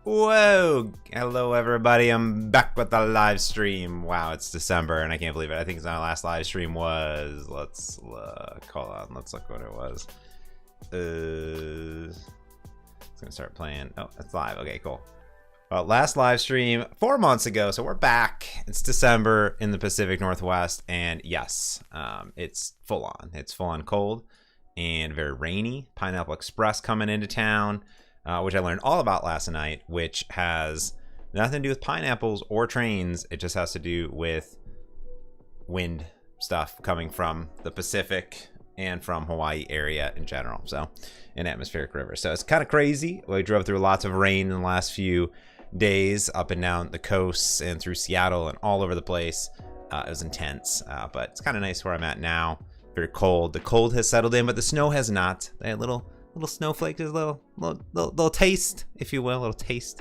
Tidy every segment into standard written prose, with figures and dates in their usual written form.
Whoa! Hello, everybody. I'm back with the live stream. Wow, it's December, and I can't believe it. I think our last live stream was. Let's look. Hold on. Let's look what it was. It's gonna start playing. Oh, it's live. Okay, cool. Well, last live stream 4 months ago, so we're back. It's December in the Pacific Northwest, and yes, it's full on. It's full on cold and very rainy. Pineapple Express coming into town. Which I learned all about last night, which has nothing to do with pineapples or trains. It just has to do with wind stuff coming from the Pacific and from Hawaii area in general. So, in atmospheric rivers. So it's kind of crazy. We drove through lots of rain in the last few days, up and down the coasts and through Seattle and all over the place. It was intense, but it's kind of nice where I'm at now. Very cold. The cold has settled in, but the snow has not. They had little snowflakes, a little taste, if you will, a little taste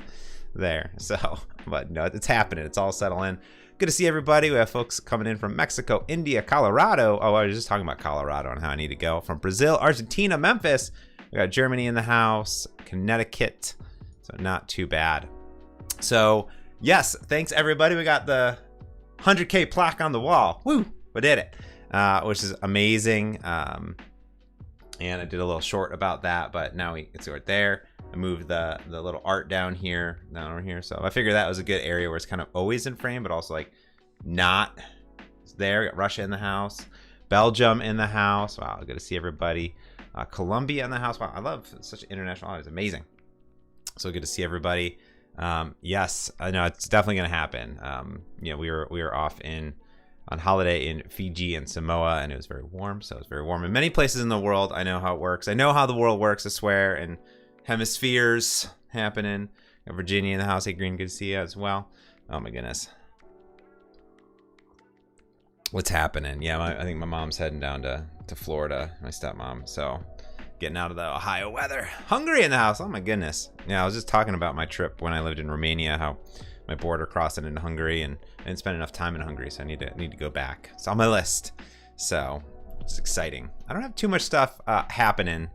there. So, but no, it's happening. It's all settling. Good to see everybody. We have folks coming in from Mexico, India, Colorado. Oh, I was just talking about Colorado and how I need to go. From Brazil, Argentina, Memphis. We got Germany in the house, Connecticut. So not too bad. So yes, thanks everybody. We got the 100K plaque on the wall. Woo, we did it, which is amazing. And I did a little short about that, but now it's right there. I moved the little art down over here. So I figured that was a good area where it's kind of always in frame, but also like not there. We got Russia in the house, Belgium in the house. Wow, good to see everybody. Colombia in the house. Wow, I love such international. It's amazing. So good to see everybody. Yes, I know it's definitely gonna happen. You know, we were off on holiday in Fiji and Samoa, and it was very warm. So it was very warm in many places in the world. I know how it works. I know how the world works, I swear, and hemispheres happening. Got Virginia in the house. Hey, Green, good to see you as well. Oh, my goodness. What's happening? Yeah, I think my mom's heading down to Florida, my stepmom. So getting out of the Ohio weather. Hungry in the house. Oh, my goodness. Yeah, I was just talking about my trip when I lived in Romania, how my border crossing into Hungary, and I didn't spend enough time in Hungary, so I need to go back. It's on my list, so it's exciting. I don't have too much stuff happening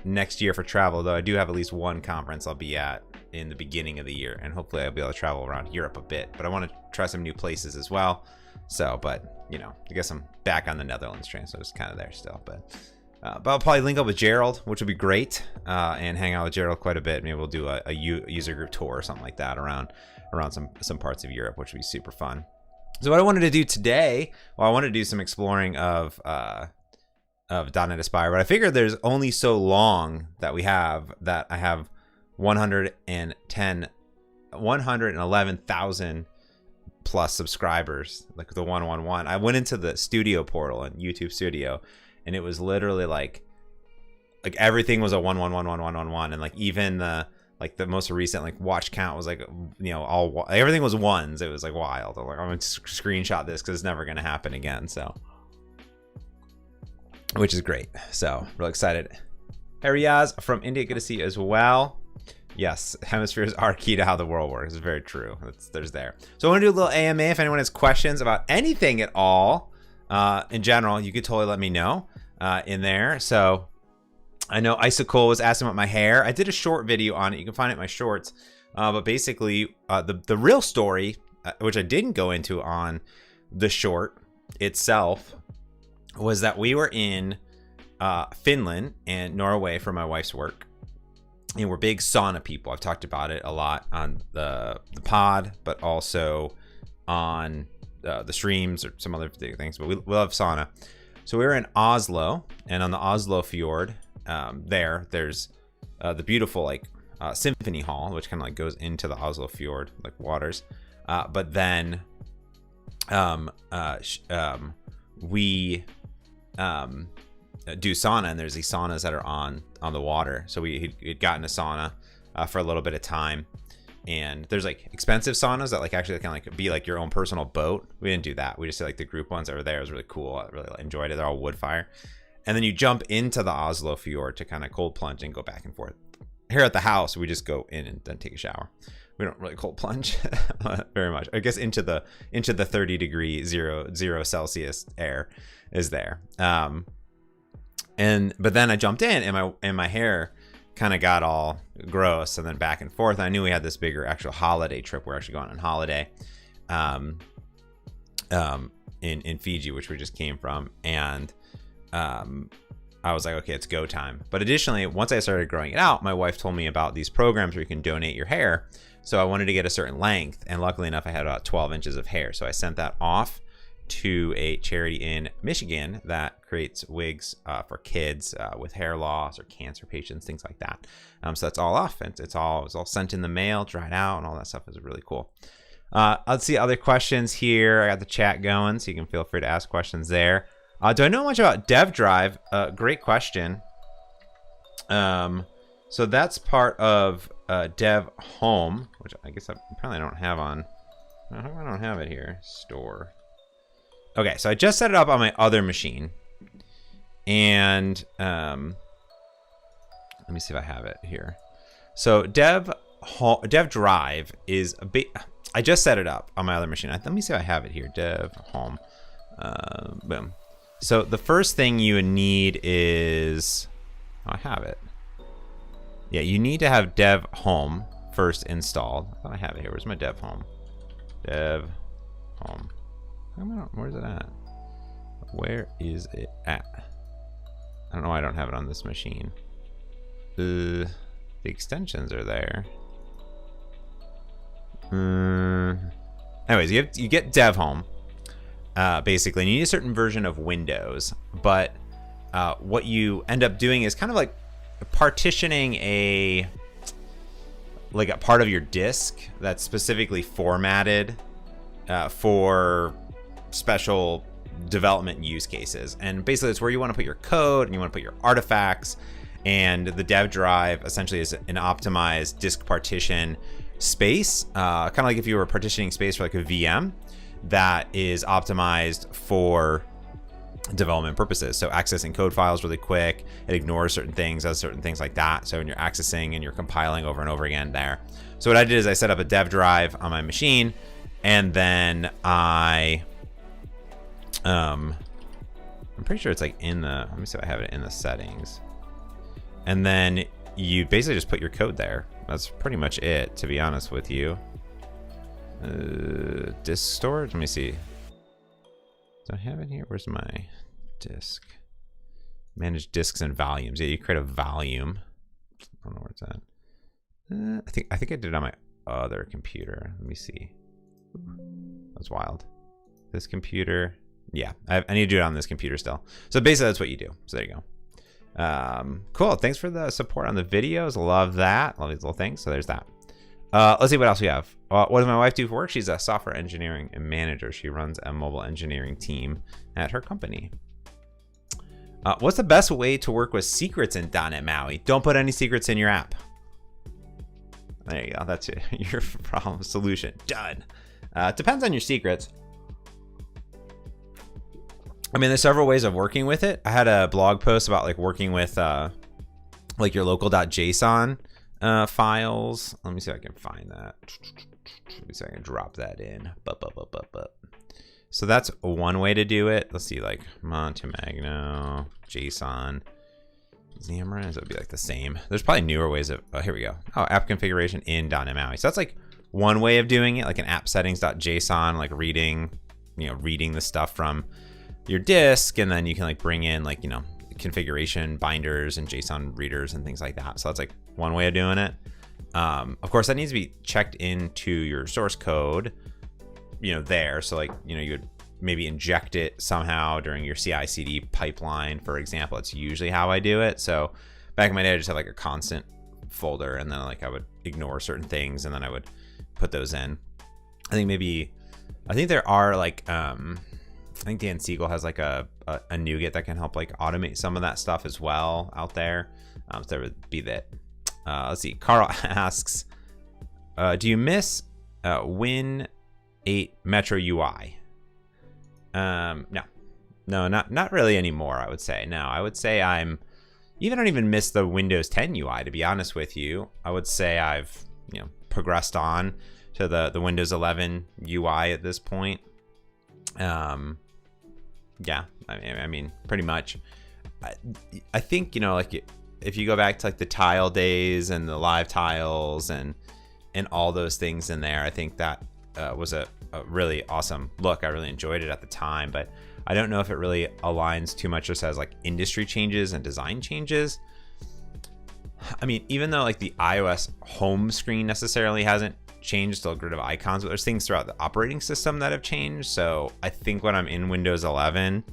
next year for travel, though. I do have at least one conference I'll be at in the beginning of the year, and hopefully I'll be able to travel around Europe a bit. But I want to try some new places as well. So, but you know, I guess I'm back on the Netherlands train, so it's kind of there still. But I'll probably link up with Gerald, which would be great, and hang out with Gerald quite a bit. Maybe we'll do a user group tour or something like that around some parts of Europe, which would be super fun. So what I wanted to do today, well, I wanted to do some exploring of .NET Aspire, but I figured there's only so long that we have that I have 111,000 plus subscribers, like the 111. I went into the studio portal in YouTube Studio, and it was literally like everything was a 1111111, and like even the most recent like watch count was like, you know, everything was ones. It was like wild. I'm like, I'm gonna screenshot this because it's never gonna happen again. So, which is great. So real excited. Hey Riaz from India, good to see you as well. Yes, hemispheres are key to how the world works. It's very true. There's there. So I want to do a little AMA. If anyone has questions about anything at all, in general, you could totally let me know in there. So I know Icicle was asking about my hair. I did a short video on it. You can find it in my shorts. But basically, the real story, which I didn't go into on the short itself, was that we were in Finland and Norway for my wife's work. And we're big sauna people. I've talked about it a lot on the pod, but also on the streams or some other things. But we love sauna. So we were in Oslo, and on the Oslo fjord, there's the beautiful like symphony hall, which kind of like goes into the Oslo fjord like waters. But then we do sauna, and there's these saunas that are on the water. So we'd gotten a sauna for a little bit of time, and there's like expensive saunas that like actually kind of like be like your own personal boat. We didn't do that. We just did like the group ones that were there. It was really cool. I really enjoyed it. They're all wood fire. And then you jump into the Oslo fjord to kind of cold plunge and go back and forth. Here at the house, we just go in and then take a shower. We don't really cold plunge very much. I guess into the 30 degree zero Celsius air is there. But then I jumped in, and my hair kind of got all gross and then back and forth. And I knew we had this bigger actual holiday trip. We're actually going on holiday in Fiji, which we just came from. And I was like, okay, it's go time. But additionally, once I started growing it out, my wife told me about these programs where you can donate your hair. So I wanted to get a certain length. And luckily enough, I had about 12 inches of hair. So I sent that off to a charity in Michigan that creates wigs for kids with hair loss or cancer patients, things like that. So that's all off, and it's all sent in the mail, dried out, and all that stuff is really cool. Let's see other questions here. I got the chat going, so you can feel free to ask questions there. Do I know much about DevDrive? Great question. So that's part of Dev Home, which I guess I probably don't have on. I don't have it here. Store. Okay, so I just set it up on my other machine, and let me see if I have it here. So DevDrive is a bit. I just set it up on my other machine. Let me see if I have it here. Dev Home. Boom. So the first thing you need is, I have it. Yeah, you need to have Dev Home first installed. I thought I have it here. Where's my Dev Home? Dev Home. Where's it at? Where is it at? I don't know why I don't have it on this machine. The extensions are there. Anyways, you get Dev Home. Basically, and you need a certain version of Windows. But what you end up doing is kind of like partitioning a part of your disk that's specifically formatted for special development use cases. And basically it's where you want to put your code and you want to put your artifacts, and the dev drive essentially is an optimized disk partition space, kind of like if you were partitioning space for like a VM that is optimized for development purposes. So accessing code files really quick, it ignores certain things, does certain things like that. So when you're accessing and you're compiling over and over again there. So what I did is I set up a dev drive on my machine, and then I'm pretty sure it's like in the, let me see if I have it in the settings. And then you basically just put your code there. That's pretty much it, to be honest with you. Disk storage, let me see. Do I have it here? Where's my disk? Manage disks and volumes. Yeah, you create a volume. I don't know where it's at. I think I did it on my other computer. Let me see. That's wild. This computer. Yeah, I need to do it on this computer still. So basically that's what you do. So there you go. Cool. Thanks for the support on the videos. Love that. Love these little things. So there's that. Let's see what else we have. What does my wife do for work? She's a software engineering manager. She runs a mobile engineering team at her company. What's the best way to work with secrets in .NET MAUI? Don't put any secrets in your app. There you go. That's your problem solution. Done. It depends on your secrets. I mean, there's several ways of working with it. I had a blog post about like working with like your local.json files. Let me see if I can find that. Let me see if I can drop that in. So that's one way to do it. Let's see, like Montemagno, JSON, Xamarin. So it'd be like the same. There's probably newer ways of. Oh, here we go. Oh, app configuration in .NET MAUI. So that's like one way of doing it, like an app settings.json, like reading the stuff from your disk, and then you can like bring in like configuration binders and JSON readers and things like that. So that's like one way of doing it. Of course, that needs to be checked into your source code, there. So like, you would maybe inject it somehow during your CI/CD pipeline, for example. It's usually how I do it. So back in my day, I just had like a constant folder, and then like I would ignore certain things, and then I would put those in. I think there are like, I think Dan Siegel has like a NuGet that can help like automate some of that stuff as well out there. So that would be that. Let's see. Carl asks, do you miss Win 8 Metro UI? No, not really anymore. I would say no. I would say I don't even miss the Windows 10 UI, to be honest with you. I would say I've progressed on to the Windows 11 UI at this point. Yeah, I mean, pretty much. I think like if you go back to like the tile days and the live tiles and all those things in there, I think that was a really awesome look. I really enjoyed it at the time, but I don't know if it really aligns too much just as like industry changes and design changes. I mean, even though like the iOS home screen necessarily hasn't changed, still a grid of icons, but there's things throughout the operating system that have changed. So I think when I'm in Windows 11,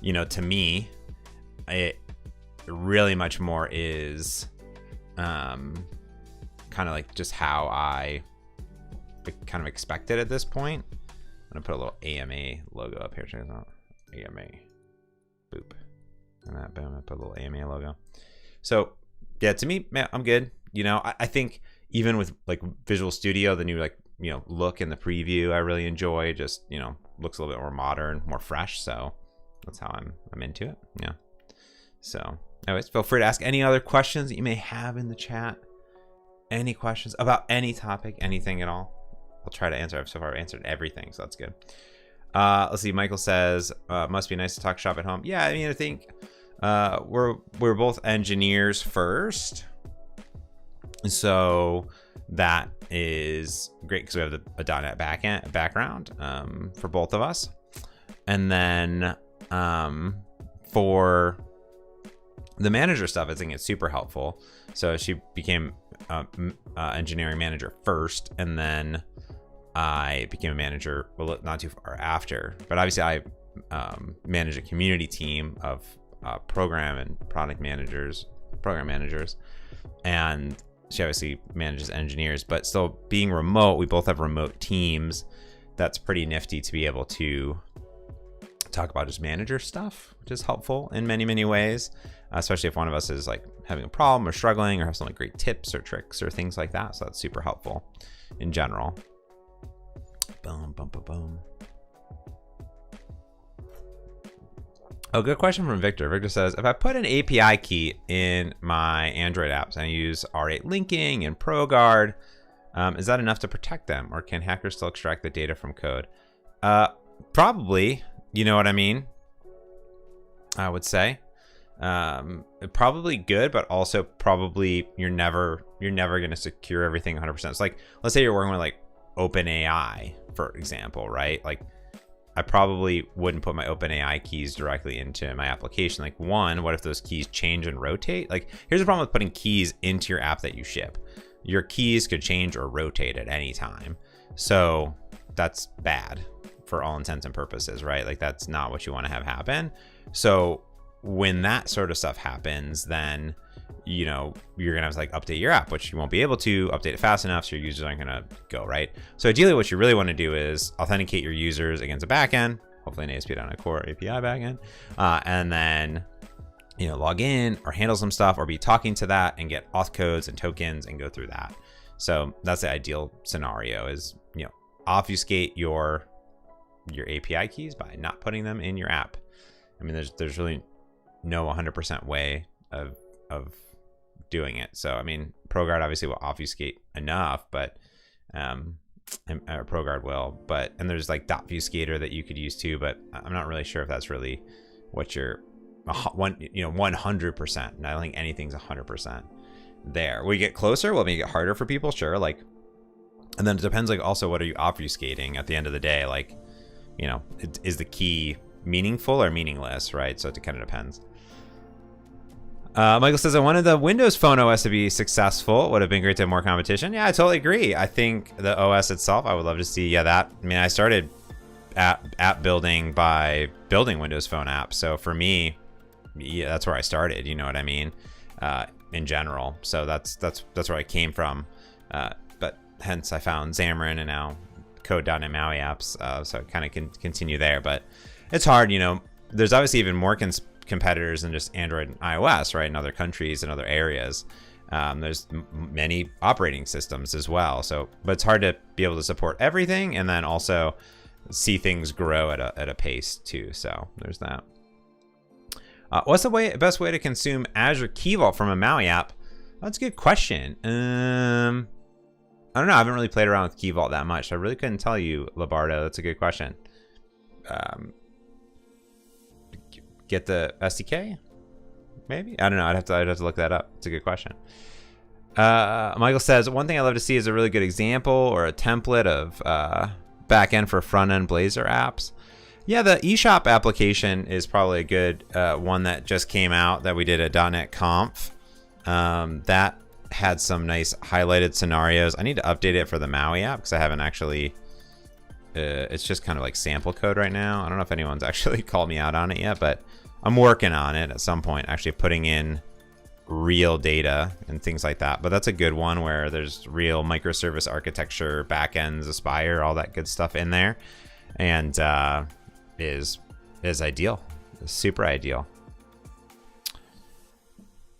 you know, to me, it really much more is kind of like just how I kind of expected at this point. I'm gonna put a little AMA logo up here. Check this out. AMA. Boop. And that, boom, I put a little AMA logo. So yeah, to me, man, I'm good. You know, I think even with like Visual Studio, the new like, you know, look in the preview, I really enjoy. Just, you know, looks a little bit more modern, more fresh. So that's how I'm into it. Yeah. So anyways, feel free to ask any other questions that you may have in the chat. Any questions about any topic, anything at all. I'll try to answer. So far I've answered everything, so that's good. Let's see. Michael says, must be nice to talk shop at home. Yeah, I mean, I think we're both engineers first, so that is great because we have a .NET background for both of us, and then for the manager stuff, I think it's super helpful. So she became engineering manager first, and then I became a manager, well, not too far after. But obviously I manage a community team of program and product managers, program managers, and she obviously manages engineers. But still, being remote, we both have remote teams. That's pretty nifty to be able to talk about just manager stuff, which is helpful in many, many ways, especially if one of us is like having a problem or struggling or have some like great tips or tricks or things like that. So that's super helpful in general. Boom, boom, boom, boom. Oh, good question from Victor. Victor says, if I put an API key in my Android apps and I use R8 linking and ProGuard, is that enough to protect them, or can hackers still extract the data from code? Probably, you know what I mean? I would say. Probably good, but also probably you're never going to secure everything 100%. It's like, let's say you're working with like OpenAI, for example, right? Like, I probably wouldn't put my OpenAI keys directly into my application. Like, one, what if those keys change and rotate? Like, here's the problem with putting keys into your app that you ship. Your keys could change or rotate at any time. So that's bad for all intents and purposes, right? Like, that's not what you want to have happen. So when that sort of stuff happens, then, you know, you're gonna have to like update your app, which you won't be able to update it fast enough, so your users aren't gonna go, right? So ideally what you really want to do is authenticate your users against a backend, hopefully an ASP.NET Core API backend, and then, you know, log in or handle some stuff or be talking to that and get auth codes and tokens and go through that. So that's the ideal scenario, is, you know, obfuscate your API keys by not putting them in your app. I mean, there's really no 100% way of doing it. So I mean, ProGuard obviously will obfuscate enough, but ProGuard will, but, and there's like .fuscator that you could use too, but I'm not really sure if that's really what you're 100%. I don't think anything's 100% there. Will you get closer? Will it make it harder for people? Sure. Like, and then it depends, like, also what are you obfuscating at the end of the day? Like, you know, is the key meaningful or meaningless, right? So it kind of depends. Michael says, I wanted the Windows Phone OS to be successful. It would have been great to have more competition. Yeah, I totally agree. I think the OS itself, I would love to see. Yeah, that, I mean, I started app building by building Windows Phone apps. So for me, yeah, that's where I started. You know what I mean? In general. So that's where I came from. But hence I found Xamarin and now Code.NET MAUI apps. So I kind of can continue there. But it's hard, you know. There's obviously even more competitors than just Android and iOS, right? In other countries and other areas. There's many operating systems as well. So, but it's hard to be able to support everything and then also see things grow at a pace too. So there's that. What's the best way to consume Azure Key Vault from a MAUI app? That's a good question. I don't know. I haven't really played around with Key Vault that much. So I really couldn't tell you, Labardo. That's a good question. Get the SDK, Maybe, I don't know. I'd have to look that up. It's a good question. Michael says, one thing I love to see is a really good example or a template of backend for front-end Blazor apps. Yeah, the eShop application is probably a good one that just came out that we did at .NET Conf. That had some nice highlighted scenarios. I need to update it for the Maui app because I haven't actually... it's just kind of like sample code right now. I don't know if anyone's actually called me out on it yet, but I'm working on it at some point, actually putting in real data and things like that. But that's a good one where there's real microservice architecture, backends, Aspire, all that good stuff in there, and is ideal, super ideal.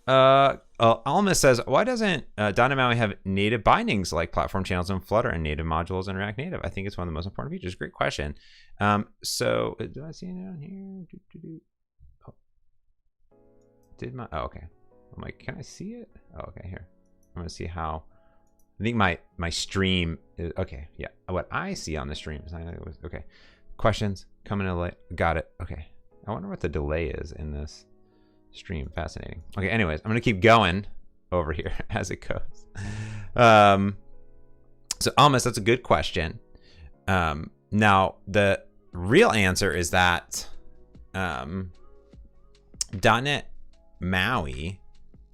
Alma says, why doesn't .NET Maui have native bindings like platform channels in Flutter and native modules in React Native? I think it's one of the most important features. Great question. So do I see it down here? Oh. Okay. I'm like, can I see it? Oh, okay, here. I'm gonna see how. I think my stream is okay. Yeah, what I see on the stream is okay. Questions coming in late. Got it. Okay. I wonder what the delay is in this stream. Fascinating. Okay. Anyways, I'm gonna keep going over here as it goes. So Almas, that's a good question. Now the real answer is that .NET Maui.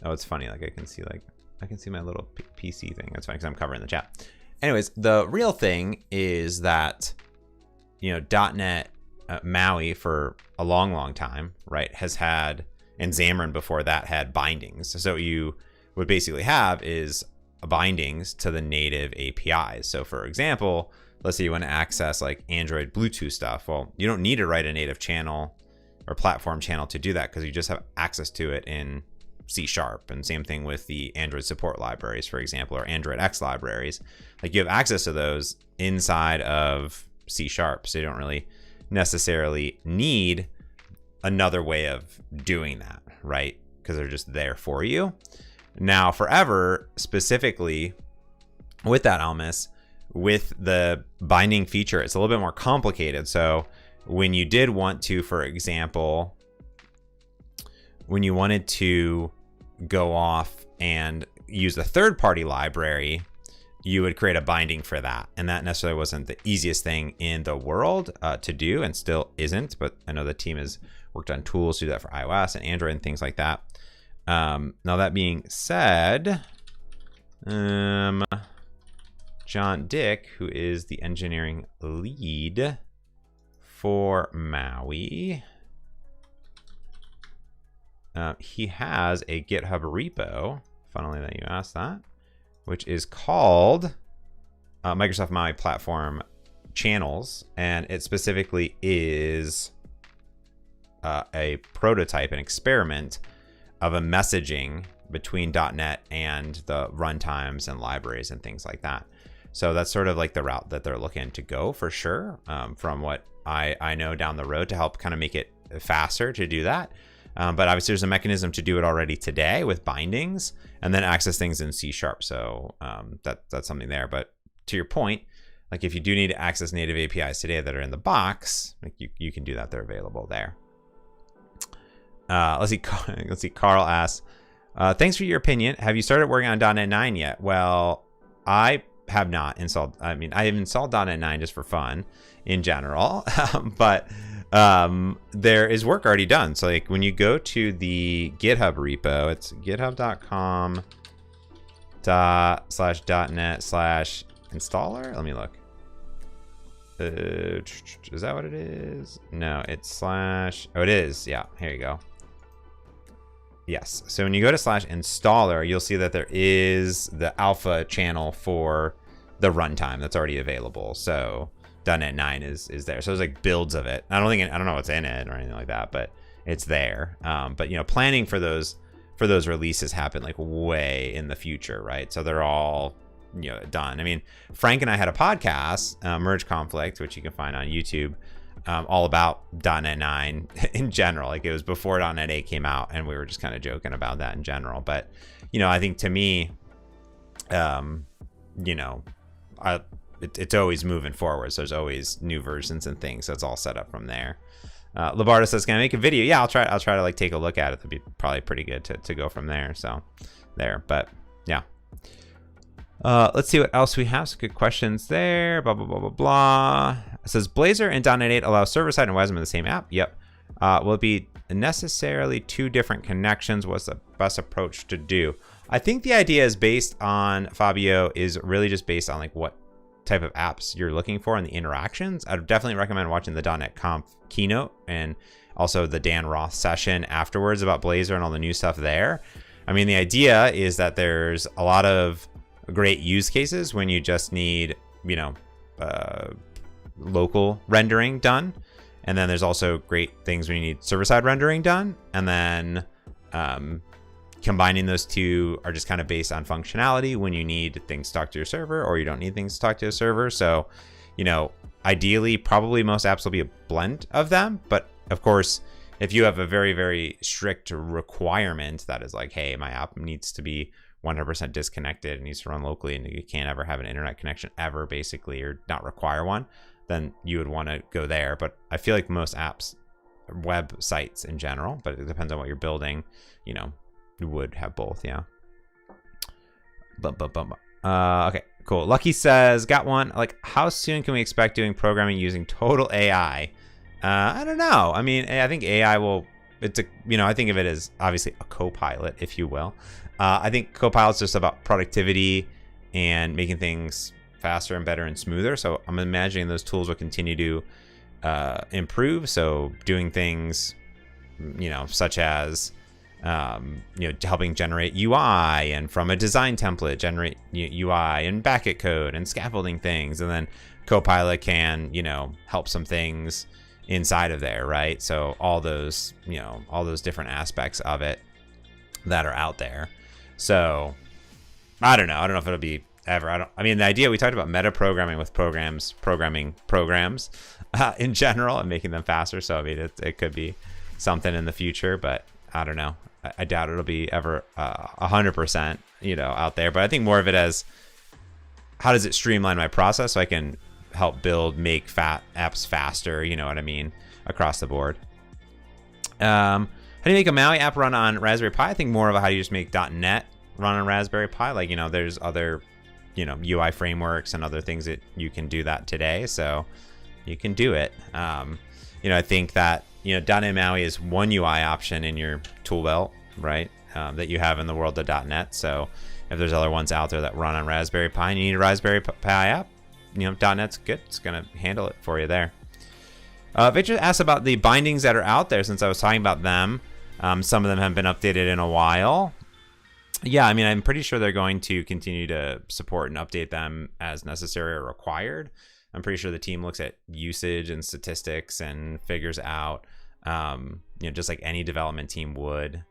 Oh, it's funny. Like I can see my little PC thing. That's fine because I'm covering the chat. Anyways, the real thing is that, you know, .NET Maui for a long time, right, has had, and Xamarin before that had bindings. So what you would basically have is bindings to the native APIs. So for example, let's say you want to access like Android Bluetooth stuff. Well, you don't need to write a native channel or platform channel to do that because you just have access to it in C#. And same thing with the Android support libraries, for example, or Android X libraries. Like you have access to those inside of C#. So you don't really necessarily need another way of doing that, right? Because they're just there for you. Now, forever, specifically with that Almas, with the binding feature, it's a little bit more complicated. So when you did want to, for example, when you wanted to go off and use the third-party library, you would create a binding for that. And that necessarily wasn't the easiest thing in the world to do, and still isn't. But I know the team has worked on tools to do that for iOS and Android and things like that. Now, that being said, John Dick, who is the engineering lead for Maui, he has a GitHub repo, funnily that you asked that, which is called Microsoft Maui Platform Channels. And it specifically is a prototype, an experiment of a messaging between .NET and the runtimes and libraries and things like that. So that's sort of like the route that they're looking to go for sure, from what I know down the road, to help kind of make it faster to do that. But obviously there's a mechanism to do it already today with bindings and then access things in C#. So that's something there. But to your point, like if you do need to access native APIs today that are in the box, like you can do that. They're available there. Let's see. Carl asks, thanks for your opinion. Have you started working on .NET 9 yet? Well, I have not installed. I mean, I have installed .NET 9 just for fun in general, but there is work already done. So like when you go to the GitHub repo, it's github.com/.net/installer. Let me look. Is that what it is? No, it's / oh, it is. Yeah, here you go. Yes. So when you go to /installer, you'll see that there is the alpha channel for the runtime that's already available. So .NET 9 is there. So there's like builds of it. I don't know what's in it or anything like that, but it's there. But you know, planning for those releases happen like way in the future, right? So they're all, you know, done. I mean, Frank and I had a podcast, Merge Conflict, which you can find on YouTube, all about .NET 9 in general. Like it was before .NET 8 came out, and we were just kind of joking about that in general. But you know, I think to me, you know, it's always moving forward. So there's always new versions and things. So it's all set up from there. Labarda says, can I make a video? Yeah, I'll try to like take a look at it. That'd be probably pretty good to go from there. So there, but yeah. Let's see what else we have. Some good questions there. Blah, blah, blah, blah, blah. It says Blazor and .NET 8 allow server-side and WASM in the same app. Yep. Will it be necessarily two different connections? What's the best approach to do? I think the idea is based on, Fabio, is really just based on like what type of apps you're looking for and the interactions. I'd definitely recommend watching the .NET Conf keynote and also the Dan Roth session afterwards about Blazor and all the new stuff there. I mean, the idea is that there's a lot of great use cases when you just need, you know, local rendering done. And then there's also great things when you need server-side rendering done. And then combining those two are just kind of based on functionality when you need things to talk to your server or you don't need things to talk to a server. So, you know, ideally, probably most apps will be a blend of them. But of course, if you have a very, very strict requirement that is like, hey, my app needs to be 100% disconnected, it needs to run locally, and you can't ever have an internet connection ever, basically, or not require one, then you would want to go there. But I feel like most apps, websites in general, but it depends on what you're building, you know, you would have both, yeah. Okay, cool. Lucky says, got one. Like, how soon can we expect doing programming using total AI? I don't know. I mean, I think AI will, it's a, you know, I think of it as obviously a co-pilot, if you will. I think co-pilot's just about productivity and making things faster and better and smoother. So I'm imagining those tools will continue to improve. So doing things, you know, such as, you know, helping generate UI and from a design template, generate UI and Backit code and scaffolding things. And then Copilot can, you know, help some things inside of there, right? So all those, you know, all those different aspects of it that are out there. So I don't know. I don't know if it'll be ever. I mean, the idea, we talked about meta programming with programming programs in general and making them faster. So I mean, it could be something in the future, but I don't know. I doubt it'll be ever 100%, you know, out there. But I think more of it as, how does it streamline my process so I can help make apps faster, you know what I mean, across the board. How do you make a Maui app run on Raspberry Pi? I think more of how do you just make .NET run on Raspberry Pi. Like, you know, there's other, you know, UI frameworks and other things that you can do that today. So you can do it. You know, I think that, you know, .NET Maui is one UI option in your tool belt, right? That you have in the world of .NET. So if there's other ones out there that run on Raspberry Pi and you need a Raspberry Pi app, you know, .NET's good. It's going to handle it for you there. Victor asked about the bindings that are out there since I was talking about them. Some of them haven't been updated in a while. Yeah, I mean, I'm pretty sure they're going to continue to support and update them as necessary or required. I'm pretty sure the team looks at usage and statistics and figures out, you know, just like any development team would,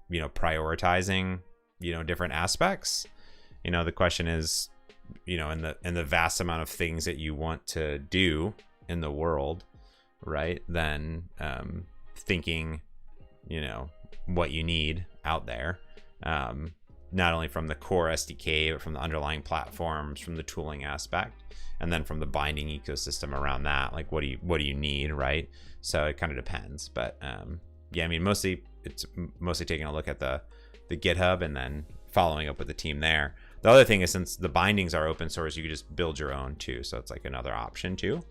you know, prioritizing, you know, different aspects. You know, the question is, you know, in the vast amount of things that you want to do in the world, right? Then thinking, you know, what you need out there, not only from the core SDK, but from the underlying platforms, from the tooling aspect, and then from the binding ecosystem around that. Like, what do you need, right? So it kind of depends. But yeah, I mean, it's mostly taking a look at the GitHub and then following up with the team there. The other thing is, since the bindings are open source, you can just build your own too. So it's like another option too.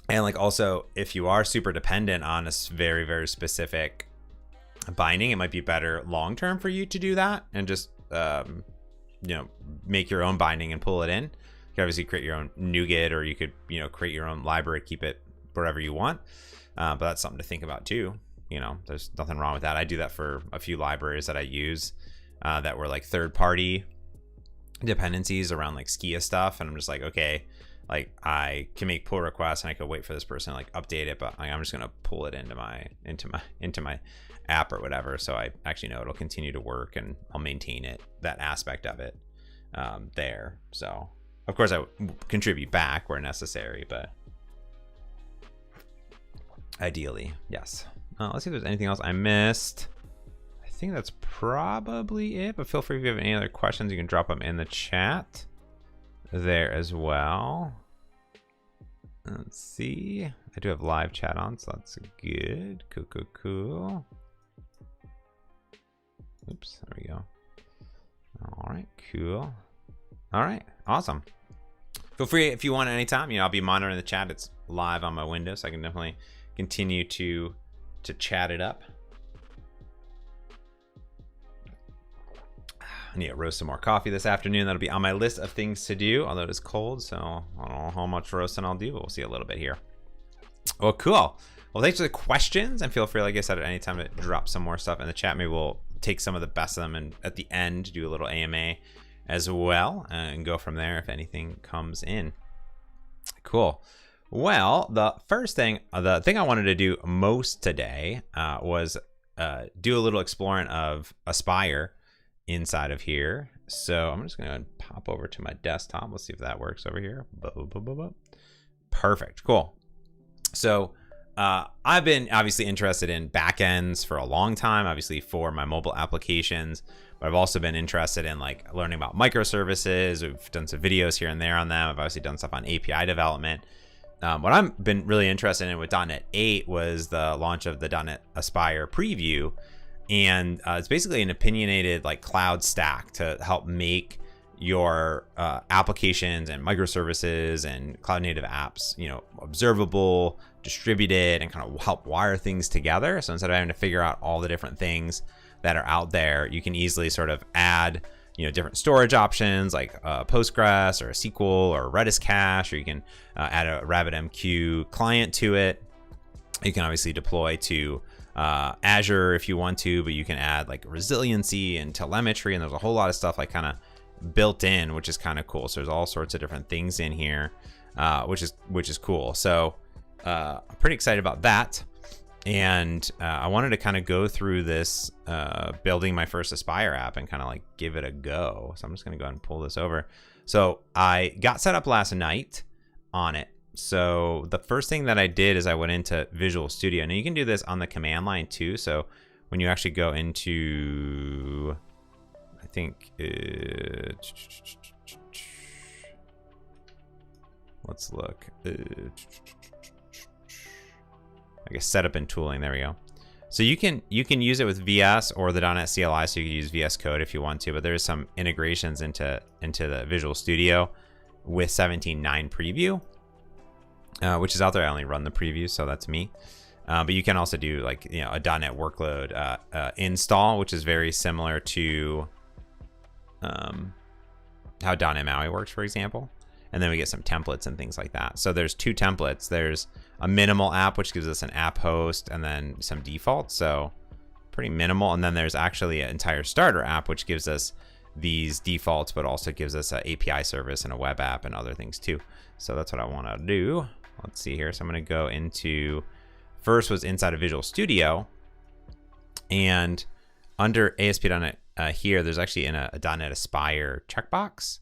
And like also, if you are super dependent on a very, very specific binding, it might be better long-term for you to do that and just, you know, make your own binding and pull it in. You can obviously create your own NuGet, or you could, you know, create your own library, keep it wherever you want. But that's something to think about too. You know, there's nothing wrong with that. I do that for a few libraries that I use that were like third-party dependencies around like Skia stuff. And I'm just like, okay, like I can make pull requests and I could wait for this person to like update it, but I'm just gonna pull it into my app or whatever, so I actually know it'll continue to work and I'll maintain it, that aspect of it there. So of course I contribute back where necessary, but ideally, yes. Let's see if there's anything else I missed. I think that's probably it, but feel free if you have any other questions, you can drop them in the chat there as well. Let's see. I do have live chat on, so that's good. Cool. Oops, there we go. All right, cool. All right, awesome. Feel free if you want anytime. I'll be monitoring the chat. It's live on my window, so I can definitely continue to chat it up. I need to roast some more coffee this afternoon. That'll be on my list of things to do, although it is cold, so I don't know how much roasting I'll do, but we'll see a little bit here. Well, cool. Well, thanks for the questions, and feel free, like I said, at any time to drop some more stuff in the chat. Maybe we'll take some of the best of them and at the end do a little AMA as well and go from there if anything comes in. Cool. Well, the thing I wanted to do most today was do a little exploring of Aspire inside of here. So I'm just going to pop over to my desktop. Let's see if that works over here. Perfect. Cool. So I've been obviously interested in backends for a long time, obviously for my mobile applications, but I've also been interested in like learning about microservices. We've done some videos here and there on them. I've obviously done stuff on API development. What I've been really interested in with .NET 8 was the launch of the .NET Aspire preview. And it's basically an opinionated like cloud stack to help make your applications and microservices and cloud native apps, observable, distributed, and kind of help wire things together. So instead of having to figure out all the different things that are out there, you can easily sort of add, different storage options like Postgres or a SQL or a Redis cache, or you can add a RabbitMQ client to it. You can obviously deploy to Azure if you want to, but you can add like resiliency and telemetry, and there's a whole lot of stuff like kind of built in, which is kind of cool. So there's all sorts of different things in here, which is cool. So I'm pretty excited about that. And I wanted to kind of go through this building my first Aspire app and kind of like give it a go. So I'm just going to go ahead and pull this over. So I got set up last night on it. So the first thing that I did is I went into Visual Studio. Now you can do this on the command line too. So when you actually go into, I think, let's look. I guess setup and tooling. There we go. So you can use it with VS or the .NET CLI. So you can use VS Code if you want to, but there's some integrations into the Visual Studio with 17.9 preview. Which is out there. I only run the preview, so that's me. But you can also do like a .NET workload install, which is very similar to how .NET MAUI works, for example. And then we get some templates and things like that. So there's two templates. There's a minimal app, which gives us an app host, and then some defaults. So pretty minimal. And then there's actually an entire starter app, which gives us these defaults, but also gives us an API service and a web app and other things too. So that's what I want to do. Let's see here. So I'm going to go into, first was inside of Visual Studio, and under ASP.NET here, there's actually a .NET Aspire checkbox,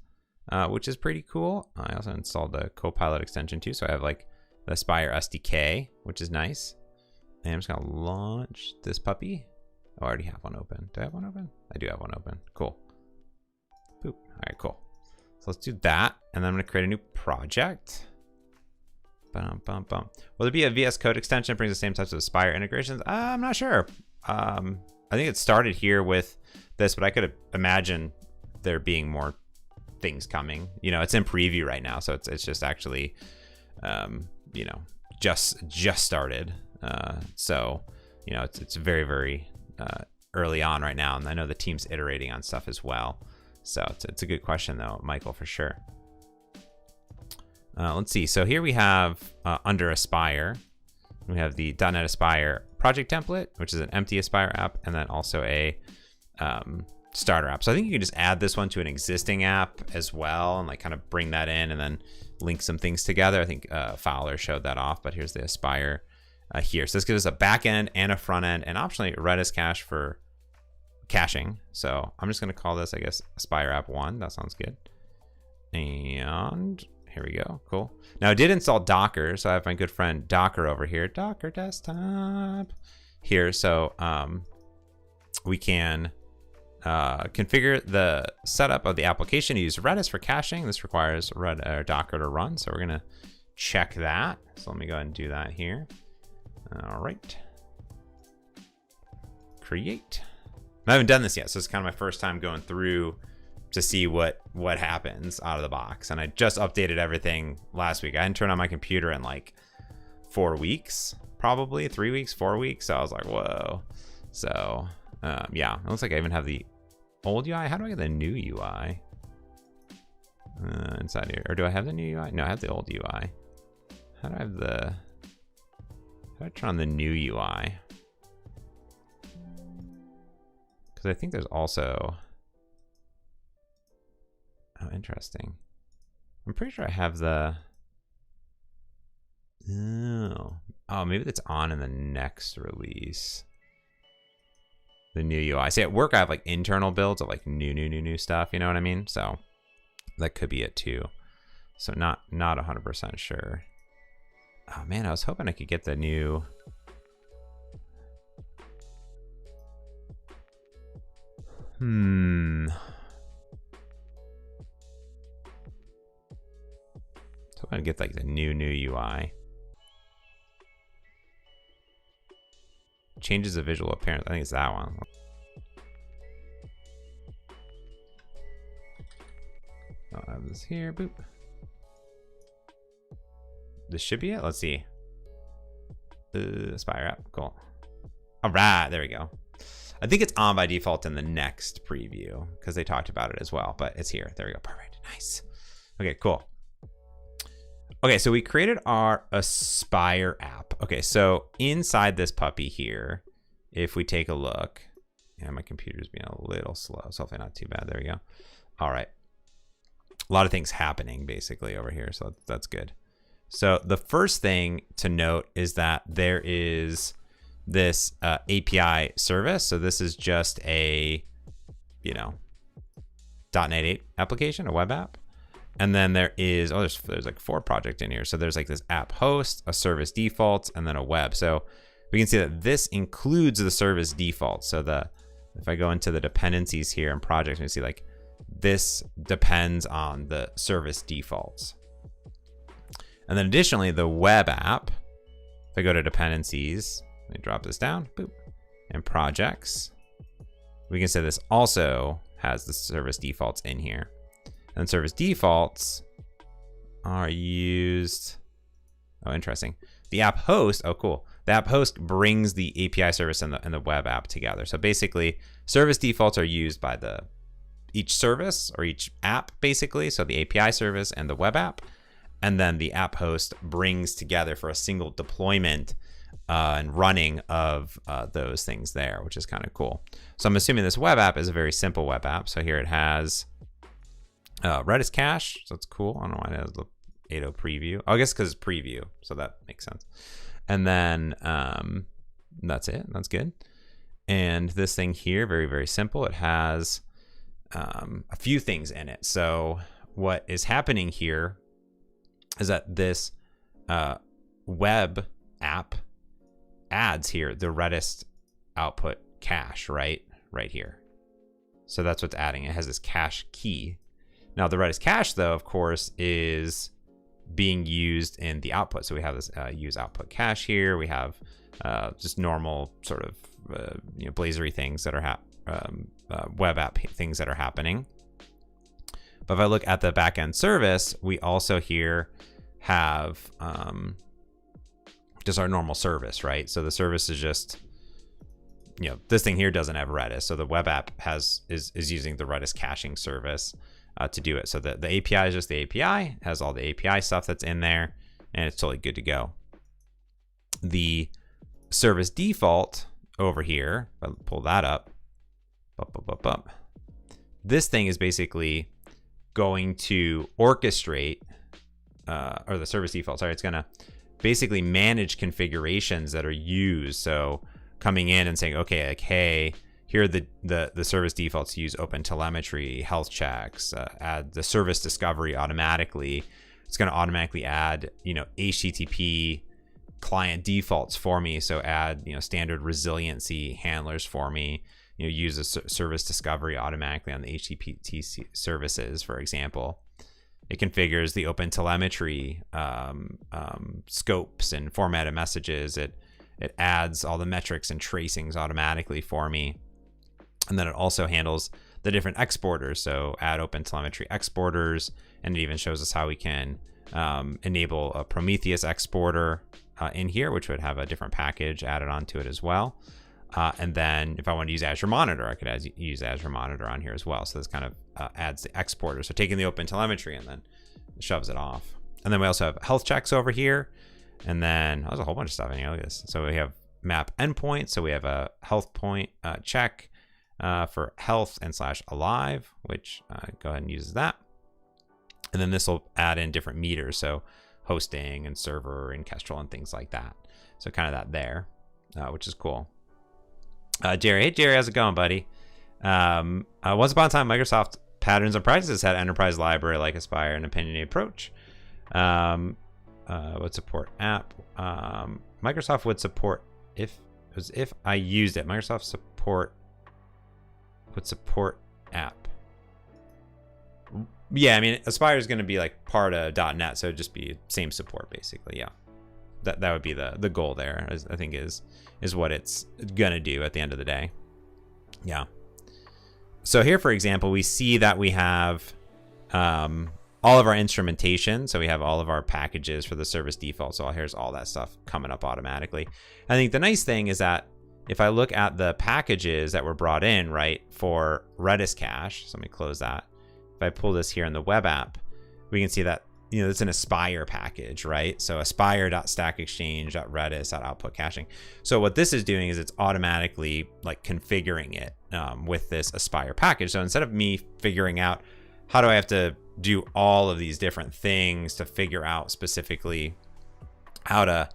which is pretty cool. I also installed the Copilot extension too. So I have like the Aspire SDK, which is nice. And I'm just going to launch this puppy. Oh, I already have one open. Do I have one open? I do have one open. Cool. Boop. All right, cool. So let's do that. And then I'm going to create a new project. Will there be a VS Code extension that brings the same types of Aspire integrations? I'm not sure. I think it started here with this, but I could imagine there being more things coming. It's in preview right now, so it's just actually, just started. So it's very, very early on right now, and I know the team's iterating on stuff as well. So it's a good question though, Michael, for sure. Let's see. So here we have under Aspire, we have the .NET Aspire project template, which is an empty Aspire app, and then also a starter app. So I think you can just add this one to an existing app as well, and like kind of bring that in and then link some things together. I think Fowler showed that off, but here's the Aspire here. So this gives us a back end and a front end, and optionally Redis cache for caching. So I'm just going to call this, I guess, Aspire app 1. That sounds good. And here we go. Cool. Now I did install Docker, so I have my good friend Docker over here. Docker desktop here. So we can configure the setup of the application to use Redis for caching. This requires Docker to run. So we're going to check that. So let me go ahead and do that here. All right. Create. I haven't done this yet, so it's kind of my first time going through to see what happens out of the box. And I just updated everything last week. I hadn't turned on my computer in like 4 weeks, probably 3 weeks, 4 weeks. So I was like, whoa. So yeah, it looks like I even have the old UI. How do I get the new UI inside here? Or do I have the new UI? No, I have the old UI. How do I have the, how do I turn on the new UI? Because I think there's also, oh, interesting. I'm pretty sure I have the, oh, maybe that's on in the next release. The new UI. See, at work I have like internal builds of like new stuff, you know what I mean? So that could be it too. So not 100% sure. Oh man, I was hoping I could get the new. I was hoping to get like the new UI. Changes the visual appearance. I think it's that one. I'll have this here. Boop. This should be it. Let's see. Aspire app. Cool. All right. There we go. I think it's on by default in the next preview because they talked about it as well, but it's here. There we go. Perfect. Nice. Okay, cool. Okay, so we created our Aspire app. Okay, so inside this puppy here, if we take a look, yeah, my computer's being a little slow, so hopefully not too bad. There we go. All right. A lot of things happening basically over here, so that's good. So the first thing to note is that there is this API service. So this is just a, .NET 8 application, a web app. And then there is, there's like 4 projects in here. So there's like this app host, a service defaults, and then a web. So we can see that this includes the service default. So if I go into the dependencies here and projects, we see like this depends on the service defaults. And then additionally, the web app, if I go to dependencies, let me drop this down, boop, and projects, we can say this also has the service defaults in here. And service defaults are used, oh, interesting. The app host, oh, cool. The app host brings the API service and the web app together. So basically, service defaults are used by each service or each app, basically. So the API service and the web app. And then the app host brings together for a single deployment and running of those things there, which is kind of cool. So I'm assuming this web app is a very simple web app. So here it has Redis cache, so that's cool. I don't know why it has the 8.0 preview. Oh, I guess because it's preview, so that makes sense. And then that's it. That's good. And this thing here, very, very simple. It has a few things in it. So what is happening here is that this web app adds here the Redis output cache right here. So that's what's adding. It has this cache key. Now the Redis cache, though, of course, is being used in the output. So we have this use output cache here. We have just normal sort of Blazery things that are web app things that are happening. But if I look at the backend service, we also here have just our normal service, right? So the service is just, this thing here doesn't have Redis. So the web app is using the Redis caching service to do it. So the API is just the API, has all the API stuff that's in there, and it's totally good to go. The service default over here, if I pull that up, this thing is basically going to orchestrate, or the service default, sorry, it's gonna basically manage configurations that are used. So coming in and saying, okay, like, hey, here are the service defaults use open telemetry, health checks, add the service discovery automatically. It's going to automatically add, HTTP client defaults for me. So add, standard resiliency handlers for me. Use a service discovery automatically on the HTTP services, for example. it configures the OpenTelemetry scopes and formatted messages. It adds all the metrics and tracings automatically for me. And then it also handles the different exporters. So add OpenTelemetry exporters, and it even shows us how we can enable a Prometheus exporter in here, which would have a different package added onto it as well. And then if I want to use Azure Monitor, I could use Azure Monitor on here as well. So this kind of adds the exporter. So taking the OpenTelemetry and then shoves it off. And then we also have health checks over here. And then there's a whole bunch of stuff in here. Look at this. So we have map endpoint. So we have a health point check for health and /alive, which go ahead and use that. And then this will add in different meters. So hosting and server and Kestrel and things like that. So kind of that there, which is cool. Jerry, hey Jerry, how's it going, buddy? Once upon a time, Microsoft Patterns and Practices had enterprise library like Aspire and opinionated approach. Would support app. Microsoft would support if I used it. Microsoft would support app. Yeah, I mean Aspire is going to be like part of .NET, so it'd just be same support basically. Yeah, that would be the goal there. I think is what it's gonna do at the end of the day. Yeah. So here, for example, we see that we have all of our instrumentation. So we have all of our packages for the service default. So here's all that stuff coming up automatically. I think the nice thing is that if I look at the packages that were brought in, right, for Redis cache, so let me close that. If I pull this here in the web app, we can see that, you know, it's an Aspire package, right? So aspire.stackexchange.redis.output caching. So what this is doing is it's automatically like configuring it with this Aspire package. So instead of me figuring out how do I have to do all of these different things to figure out specifically how to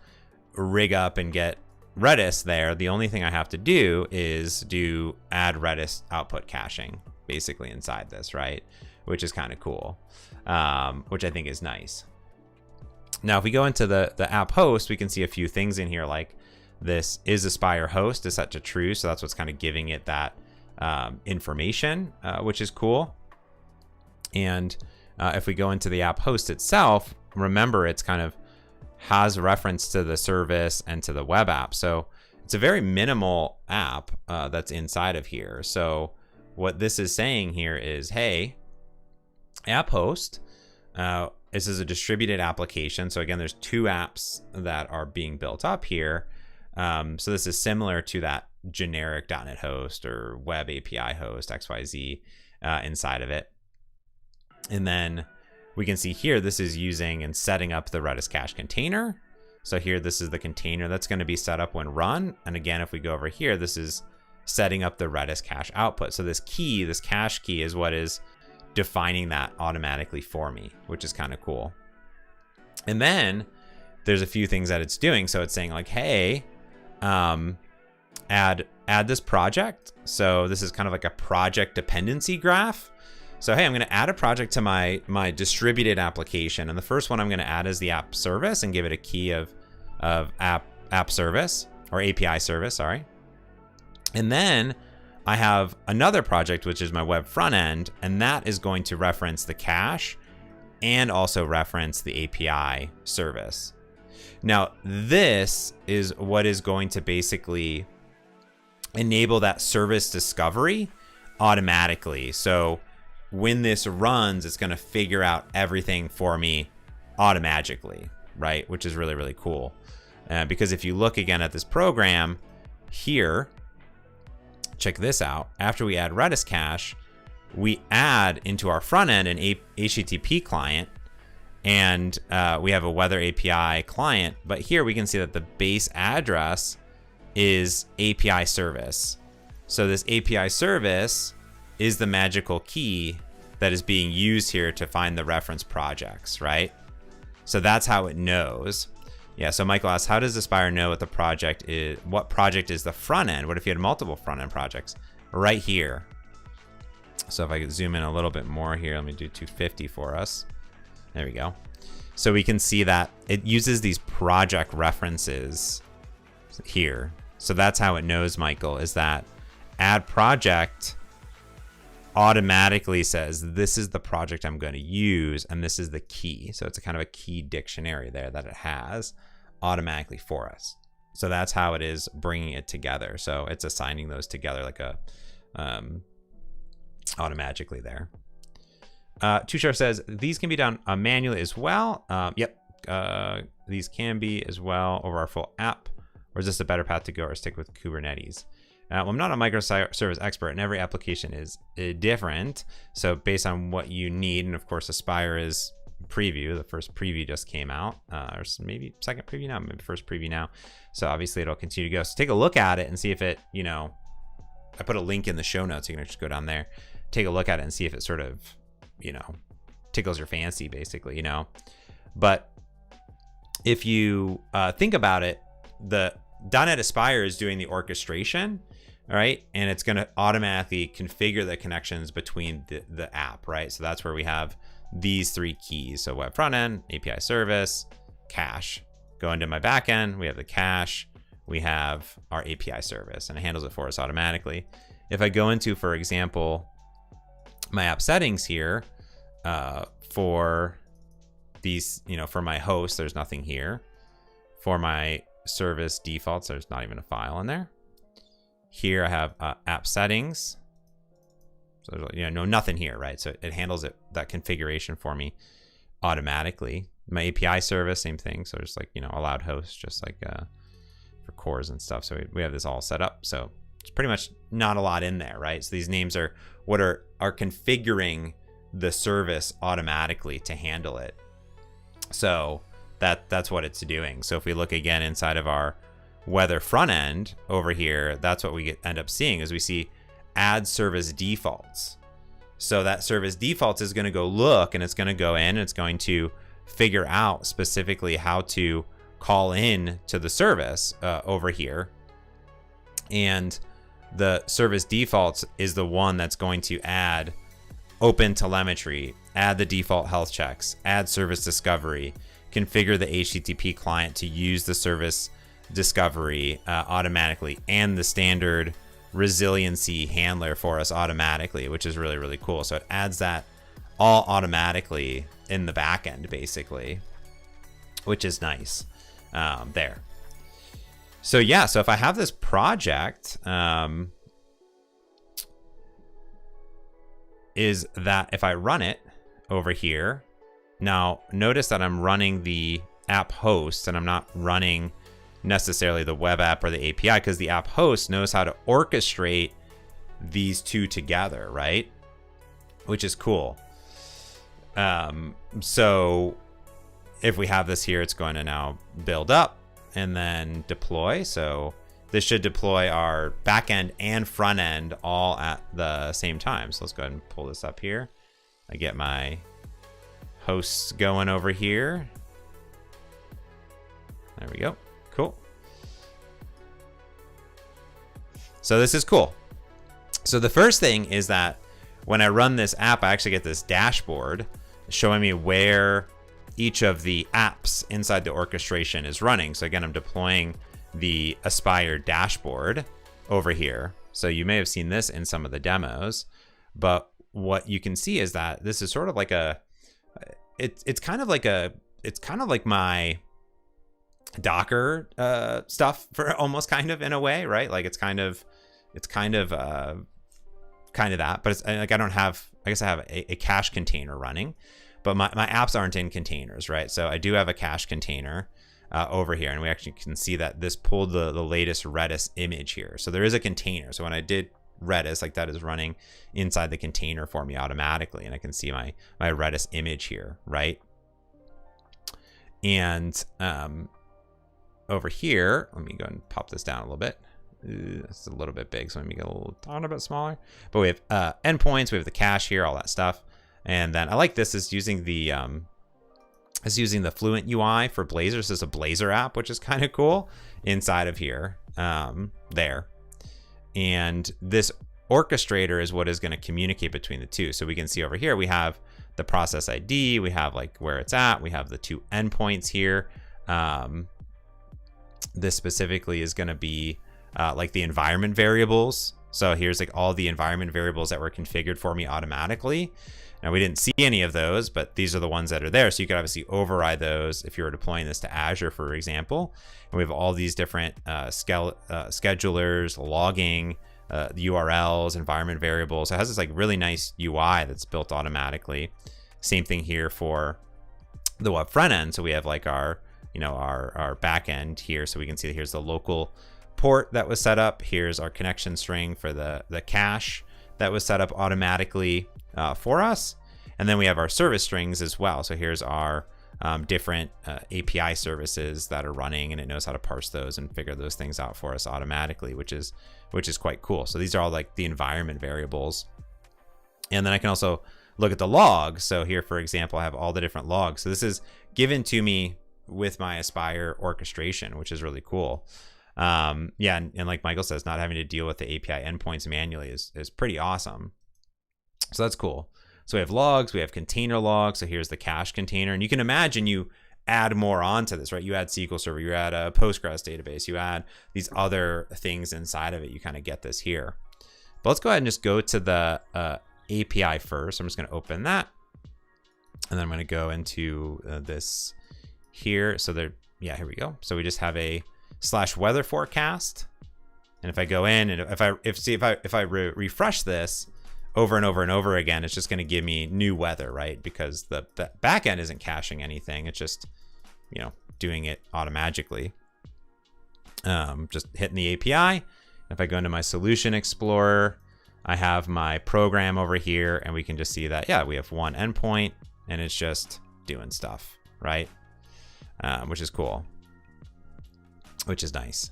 rig up and get Redis there, the only thing I have to do is add Redis output caching basically inside this, right? Which is kind of cool, which I think is nice. Now, if we go into the app host, we can see a few things in here, like this is Aspire host is set to true. So that's what's kind of giving it that information, which is cool. And if we go into the app host itself, remember it's kind of has reference to the service and to the web app. So it's a very minimal app that's inside of here. So what this is saying here is, hey, app host, this is a distributed application. So again, there's two apps that are being built up here. So this is similar to that generic .NET host or web API host, XYZ inside of it. And then we can see here, this is using and setting up the Redis cache container. So here, this is the container that's going to be set up when run. And again, if we go over here, this is setting up the Redis cache output. So this key, this cache key is what is defining that automatically for me, which is kind of cool. And then there's a few things that it's doing. So it's saying like, hey, add this project. So this is kind of like a project dependency graph. So, hey, I'm going to add a project to my distributed application. And the first one I'm going to add is the app service and give it a key of app service or API service, sorry. And then I have another project, which is my web front end, and that is going to reference the cache and also reference the API service. Now, this is what is going to basically enable that service discovery automatically. So when this runs, it's going to figure out everything for me automatically, right? Which is really, really cool. Because if you look again at this program here, check this out. After we add Redis cache, we add into our front end an HTTP client, and we have a weather API client. But here we can see that the base address is API service. So this API service is the magical key that is being used here to find the reference projects, right? So that's how it knows. Yeah, so Michael asks, how does Aspire know what the project is? What project is the front end? What if you had multiple front end projects? Right here. So if I could zoom in a little bit more here, let me do 250 for us. There we go. So we can see that it uses these project references here. So that's how it knows, Michael, is that add project automatically says, this is the project I'm going to use, and this is the key. So it's a kind of a key dictionary there that it has automatically for us. So that's how it is bringing it together. So it's assigning those together like a automatically there. Tushar says, these can be done manually as well. Yep. These can be as well over our full app. Or is this a better path to go, or stick with Kubernetes? Well, I'm not a microservice expert, and every application is different. So based on what you need, and of course, Aspire is preview. The first preview just came out, or maybe second preview now, maybe first preview now. So obviously, it'll continue to go. So take a look at it and see if it, I put a link in the show notes. You can just go down there, take a look at it, and see if it sort of, tickles your fancy, basically, But if you think about it, the .NET Aspire is doing the orchestration, all right? And it's going to automatically configure the connections between the app, right? So that's where we have these three keys. So web front end, API service, cache. Go into my backend, we have the cache, we have our API service, and it handles it for us automatically. If I go into, for example, my app settings here, for these, for my host, there's nothing here. For my service defaults, there's not even a file in there. Here I have app settings. So there's, nothing here, right? So it handles that configuration for me automatically. My API service, same thing. So just like, allowed host, just like for cores and stuff. So we have this all set up. So it's pretty much not a lot in there, right? So these names are what are configuring the service automatically to handle it. So that's what it's doing. So if we look again inside of our weather front end over here, that's what we end up seeing is we see add service defaults. So that service defaults is going to go look, and it's going to go in and it's going to figure out specifically how to call in to the service over here. And the service defaults is the one that's going to add open telemetry, add the default health checks, add service discovery, configure the HTTP client to use the service discovery automatically, and the standard resiliency handler for us automatically, which is really, really cool. So it adds that all automatically in the backend, basically, which is nice there. So yeah, so if I have this project, is that if I run it over here, now notice that I'm running the app host and I'm not running necessarily the web app or the API, because the app host knows how to orchestrate these two together, right? Which is cool. So if we have this here, it's going to now build up and then deploy. So this should deploy our backend and front end all at the same time. So let's go ahead and pull this up here. I get my hosts going over here. There we go. Cool. So this is cool. So the first thing is that when I run this app, I actually get this dashboard showing me where each of the apps inside the orchestration is running. So again, I'm deploying the Aspire dashboard over here. So you may have seen this in some of the demos, but what you can see is that this is sort of like it's kind of like my Docker stuff, for almost kind of in a way, right? Like it's kind of that, but it's like I guess I have a cache container running, but my apps aren't in containers, right? So I do have a cache container over here, and we actually can see that this pulled the latest Redis image here. So there is a container. So when I did Redis, like that is running inside the container for me automatically, and I can see my Redis image here, right? And over here, let me go and pop this down a little bit. It's a little bit big, so let me get a little tiny bit smaller. But we have endpoints, we have the cache here, all that stuff. And then I like this is using the Fluent UI for Blazor. This is a Blazor app, which is kind of cool inside of here, there. And this orchestrator is what is going to communicate between the two. So we can see over here, we have the process ID, we have like where it's at, we have the two endpoints here. This specifically is going to be like the environment variables So here's like all the environment variables that were configured for me automatically. Now we didn't see any of those, but these are the ones that are there. So you could obviously override those if you were deploying this to Azure, for example. And we have all these different schedulers, logging, URLs, environment variables. It has this like really nice UI that's built automatically. Same thing here for the web front end. So we have like our, you know, our back end here. So we can see here's the local port that was set up. Here's our connection string for the cache that was set up automatically for us. And then we have our service strings as well. So here's our different API services that are running, and it knows how to parse those and figure those things out for us automatically, which is quite cool. So these are all like the environment variables. And then I can also look at the logs. So here, for example, I have all the different logs. So this is given to me with my Aspire orchestration, which is really cool. Yeah, and like Michael says, not having to deal with the API endpoints manually is pretty awesome. So that's cool. So we have logs, we have container logs. So here's the cache container, and you can imagine you add more onto this, right? You add SQL Server, you add a Postgres database, you add these other things inside of it. You kind of get this here. But let's go ahead and just go to the API first. I'm just going to open that, and then I'm going to go into this here. So there, yeah, here we go. So we just have a /weather forecast, and if I go in and if I refresh this over and over and over again, it's just going to give me new weather, right? Because the backend isn't caching anything; it's just, you know, doing it automatically. Just hitting the API. If I go into my Solution Explorer, I have my program over here, and we can just see that, yeah, we have one endpoint, and it's just doing stuff, right? Which is cool. Which is nice.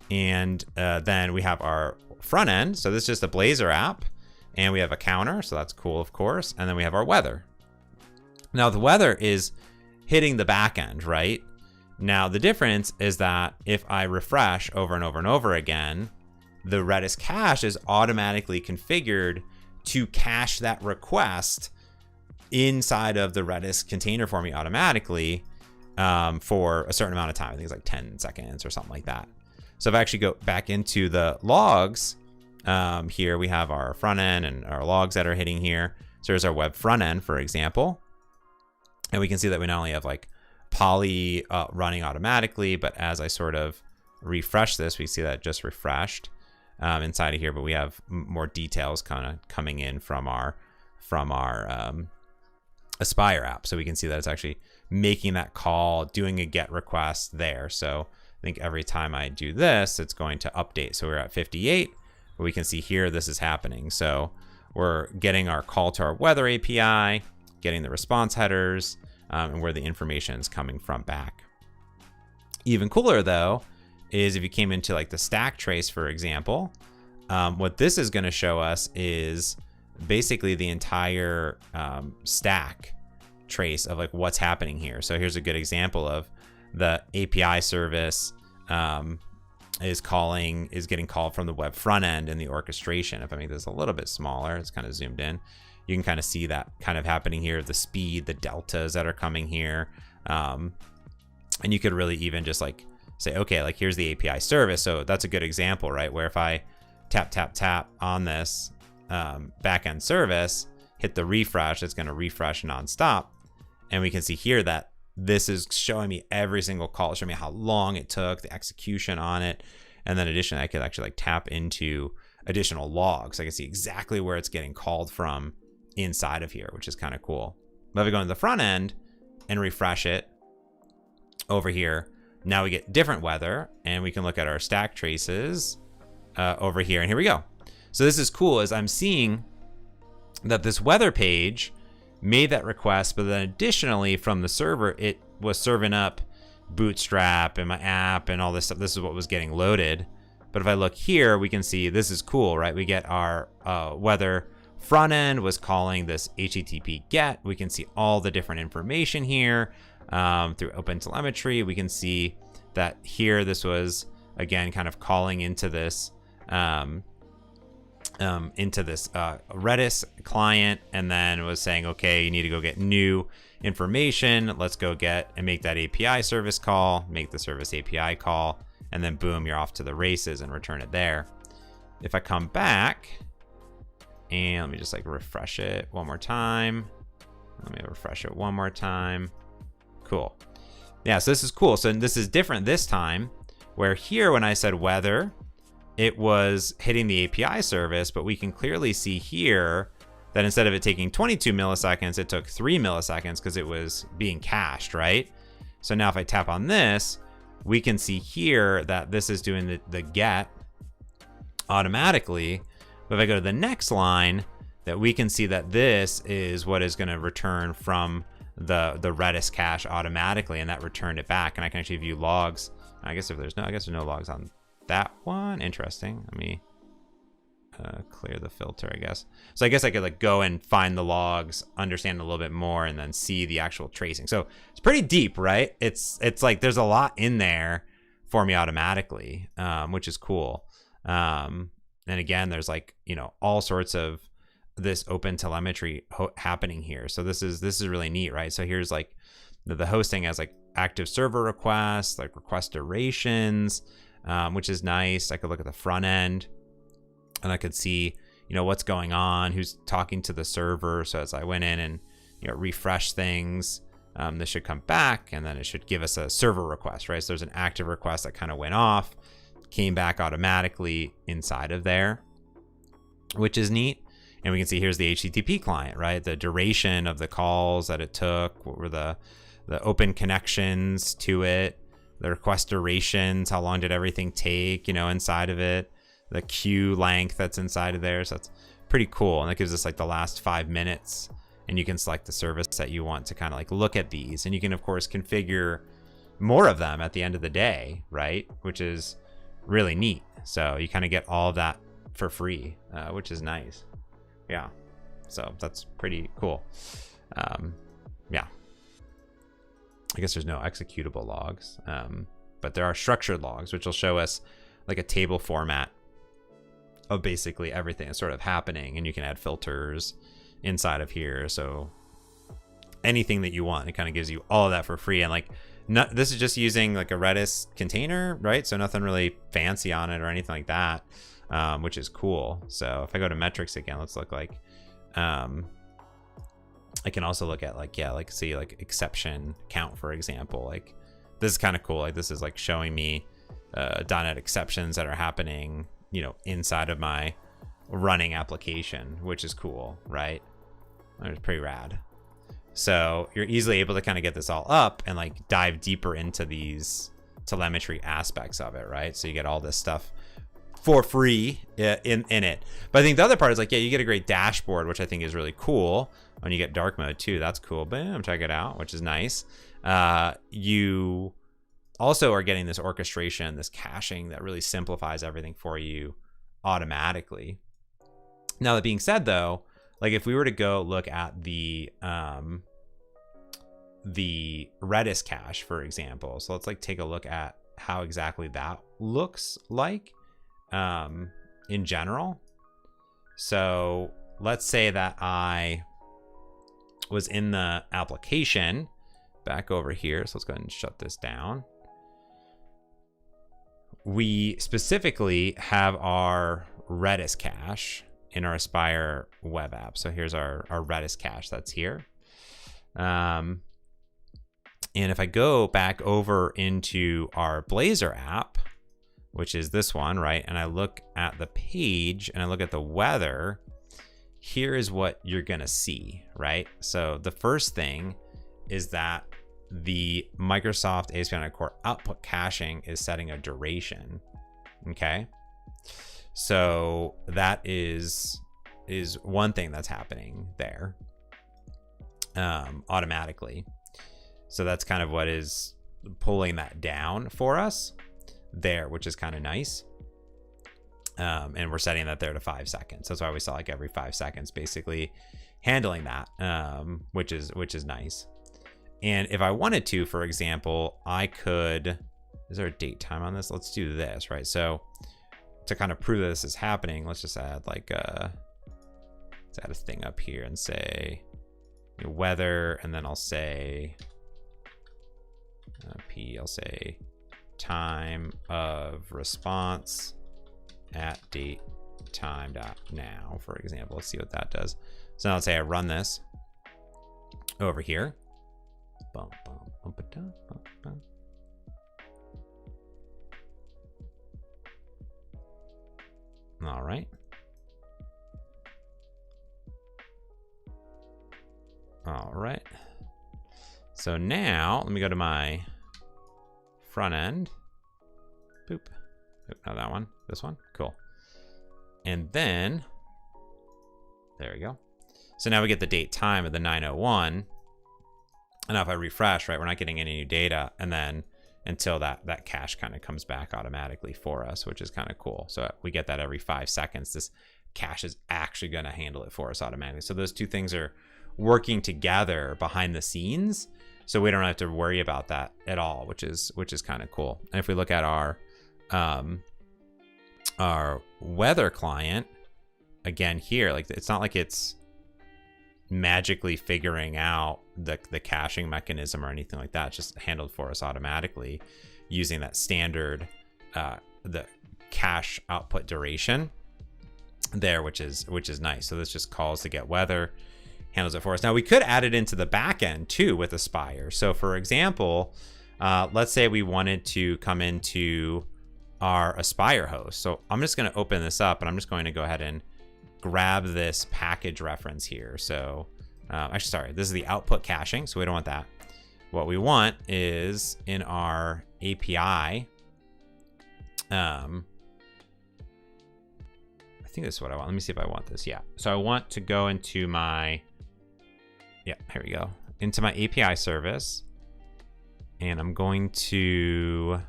And then we have our front end. So this is just a Blazor app, and we have a counter. So that's cool, of course. And then we have our weather. Now the weather is hitting the back end, right? Now the difference is that if I refresh over and over and over again, the Redis cache is automatically configured to cache that request inside of the Redis container for me automatically. For a certain amount of time. I think it's like 10 seconds or something like that. So if I actually go back into the logs, here we have our front end and our logs that are hitting here. So there's our web front end, for example. And we can see that we not only have like Poly running automatically, but as I sort of refresh this, we see that it just refreshed inside of here, but we have more details kind of coming in from our Aspire app. So we can see that it's actually making that call, doing a GET request there. So I think every time I do this, it's going to update. So we're at 58, but we can see here this is happening. So we're getting our call to our weather API, getting the response headers, and where the information is coming from back. Even cooler though, is if you came into like the stack trace, for example, what this is going to show us is basically the entire stack trace of like what's happening here. So here's a good example of the API service is getting called from the web front end in the orchestration. If I make this a little bit smaller, it's kind of zoomed in, you can kind of see that kind of happening here, the speed, the deltas that are coming here. And you could really even just like say, okay, like here's the API service. So that's a good example, right? Where if I tap on this backend service, hit the refresh, it's going to refresh nonstop. And we can see here that this is showing me every single call, showing me how long it took, the execution on it. And then additionally, I could actually like tap into additional logs. I can see exactly where it's getting called from inside of here, which is kind of cool. But if we go into the front end and refresh it over here, now we get different weather, and we can look at our stack traces over here. And here we go. So this is cool, as I'm seeing that this weather page made that request, but then additionally from the server, it was serving up Bootstrap and my app and all this stuff. This is what was getting loaded. But if I look here, we can see this is cool, right? We get our weather front end was calling this HTTP GET. We can see all the different information here through OpenTelemetry. We can see that here, this was again kind of calling into this Redis client, and then was saying, okay, you need to go get new information. Let's go get and make that API service call, make the service API call, and then boom, you're off to the races and return it there. if I come back and let me just like refresh it one more time. Let me refresh it one more time. Cool. Yeah, so this is cool. So this is different this time, where here when I said weather, it was hitting the API service, but we can clearly see here that instead of it taking 22 milliseconds, it took 3 milliseconds because it was being cached, right? So now if I tap on this, we can see here that this is doing the get automatically. But if I go to the next line, that we can see that this is what is going to return from the Redis cache automatically, and that returned it back. And I can actually view logs. I guess there's no logs on that one. Interesting. Let me clear the filter, I guess. So I guess I could like go and find the logs, understand a little bit more, and then see the actual tracing. So it's pretty deep, right? It's like there's a lot in there for me automatically, which is cool. And again, there's like, you know, all sorts of this open telemetry happening here. So this is really neat, right? So here's like the hosting has like active server requests, like request durations, which is nice. I could look at the front end and I could see, you know, what's going on, who's talking to the server. So as I went in and, you know, refresh things, this should come back and then it should give us a server request, right? So there's an active request that kind of went off, came back automatically inside of there, which is neat. And we can see here's the HTTP client, right? The duration of the calls that it took, what were the open connections to it, the request durations, how long did everything take, you know, inside of it, the queue length that's inside of there. So that's pretty cool. And that gives us like the last 5 minutes, and you can select the service that you want to kind of like look at these. And you can of course configure more of them at the end of the day, right? Which is really neat. So you kind of get all of that for free, which is nice. Yeah, so that's pretty cool. Yeah, I guess there's no executable logs, but there are structured logs, which will show us like a table format of basically everything that's sort of happening, and you can add filters inside of here. So anything that you want, it kind of gives you all of that for free. And like, this is just using like a Redis container, right? So nothing really fancy on it or anything like that. Which is cool. So if I go to metrics again, let's look like, I can also look at like, yeah, like see like exception count, for example. Like this is kind of cool. Like this is like showing me .NET exceptions that are happening, you know, inside of my running application, which is cool, right? It's pretty rad. So you're easily able to kind of get this all up and like dive deeper into these telemetry aspects of it, right? So you get all this stuff for free in it. But I think the other part is like, yeah, you get a great dashboard, which I think is really cool when you get dark mode too. That's cool. Bam, check it out, which is nice. You also are getting this orchestration, this caching that really simplifies everything for you automatically. Now that being said though, like if we were to go look at the Redis cache, for example, so let's like take a look at how exactly that looks like in general. So let's say that I was in the application back over here. So let's go ahead and shut this down. We specifically have our Redis cache in our Aspire web app. So here's our Redis cache that's here. And if I go back over into our Blazor app, which is this one, right? And I look at the page and I look at the weather, here is what you're gonna see, right? So the first thing is that the Microsoft ASP.NET Core output caching is setting a duration, okay? So that is one thing that's happening there automatically. So that's kind of what is pulling that down for us there, which is kind of nice. And we're setting that there to 5 seconds. That's why we saw like every 5 seconds basically handling that, which is nice. And if I wanted to, for example, I could, is there a date time on this? Let's do this, right? So to kind of prove that this is happening, let's just add like let's add a thing up here and say weather, and then I'll say I'll say time of response at date time.now, for example. Let's see what that does. So now let's say I run this over here. Bum, bum, bum, bum, bum, bum. All right. All right. So now let me go to my front end. Boop. Oop, not that one. This one. Cool. And then there we go. So now we get the date time of the 9:01. And now if I refresh, right, we're not getting any new data. And then until that cache kind of comes back automatically for us, which is kind of cool. So we get that every 5 seconds. This cache is actually going to handle it for us automatically. So those two things are working together behind the scenes. So we don't have to worry about that at all, which is kind of cool. And if we look at our weather client, again here, like it's not like it's magically figuring out the caching mechanism or anything like that. It's just handled for us automatically using that standard the cache output duration there, which is nice. So this just calls to get weather, handles it for us. Now we could add it into the back end too with Aspire. So for example, let's say we wanted to come into our Aspire host. So I'm just going to open this up and I'm just going to go ahead and grab this package reference here. So actually, sorry, this is the output caching, so we don't want that. What we want is in our API, I think this is what I want. Let me see if I want this. Yeah. So I want to go into my, yeah, here we go, into my API service. And I'm going to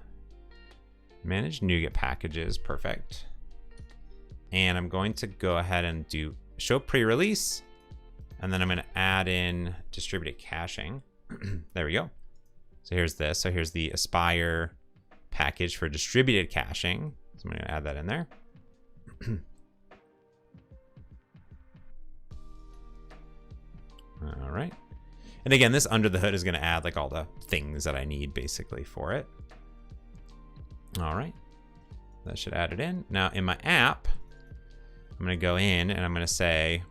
manage NuGet packages. Perfect. And I'm going to go ahead and do show pre-release. And then I'm going to add in distributed caching. There we go. So here's this. So here's the Aspire package for distributed caching. So I'm going to add that in there. All right. And again, this under the hood is going to add like all the things that I need basically for it. All right. That should add it in. Now in my app, I'm going to go in and I'm going to say,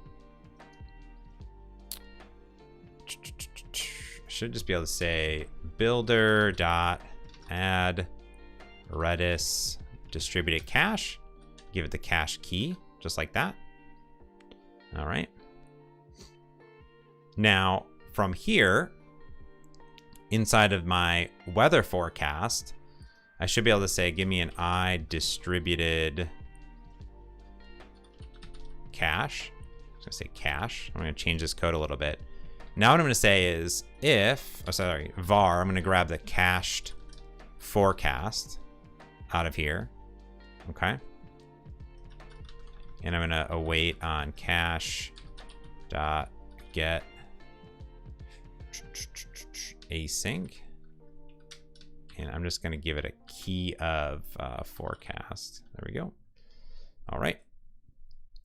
should just be able to say builder.add Redis distributed cache. Give it the cache key, just like that. All right. Now from here, inside of my weather forecast, I should be able to say, give me an I distributed cache. I'm going to say cache. I'm going to change this code a little bit. Now what I'm going to say is if, oh sorry, var, I'm going to grab the cached forecast out of here. Okay. And I'm going to await on cache dot get async. And I'm just going to give it a key of forecast. There we go. All right.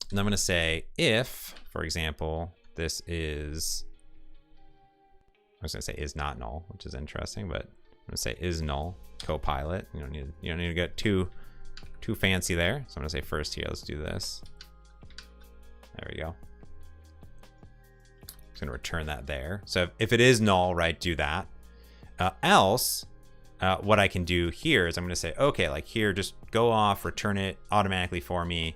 And I'm going to say if, for example, this is, I was going to say is not null, which is interesting, but I'm going to say is null copilot. You don't need to get too fancy there. So I'm going to say first here, let's do this. There we go. I'm going to return that there. So if it is null, right, do that. Else, what I can do here is I'm going to say, okay, like here, just go off, return it automatically for me.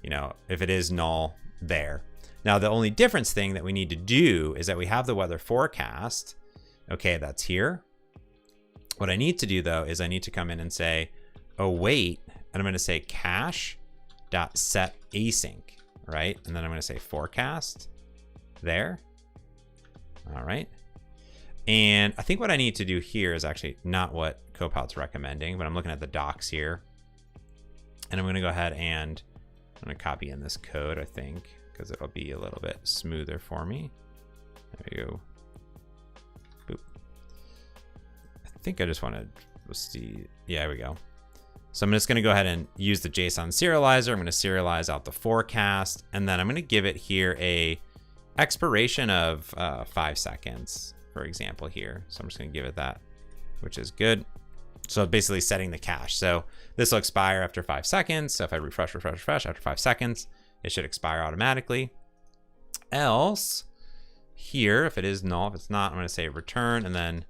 You know, if it is null there. Now, the only difference thing that we need to do is that we have the weather forecast. Okay, that's here. What I need to do though, is I need to come in and say, await, and I'm going to say cache.set async, right? And then I'm going to say forecast there. All right. And I think what I need to do here is actually not what Copilot's recommending, but I'm looking at the docs here. And I'm going to go ahead and I'm going to copy in this code, I think, because it'll be a little bit smoother for me. There you go. Boop. I think I just want to see. Yeah, there we go. So I'm just going to go ahead and use the JSON serializer. I'm going to serialize out the forecast, and then I'm going to give it here a expiration of 5 seconds, for example here. So I'm just going to give it that, which is good. So basically setting the cache. So this will expire after 5 seconds. So if I refresh after 5 seconds, it should expire automatically. Else, here, if it is null, if it's not, I'm going to say return, and then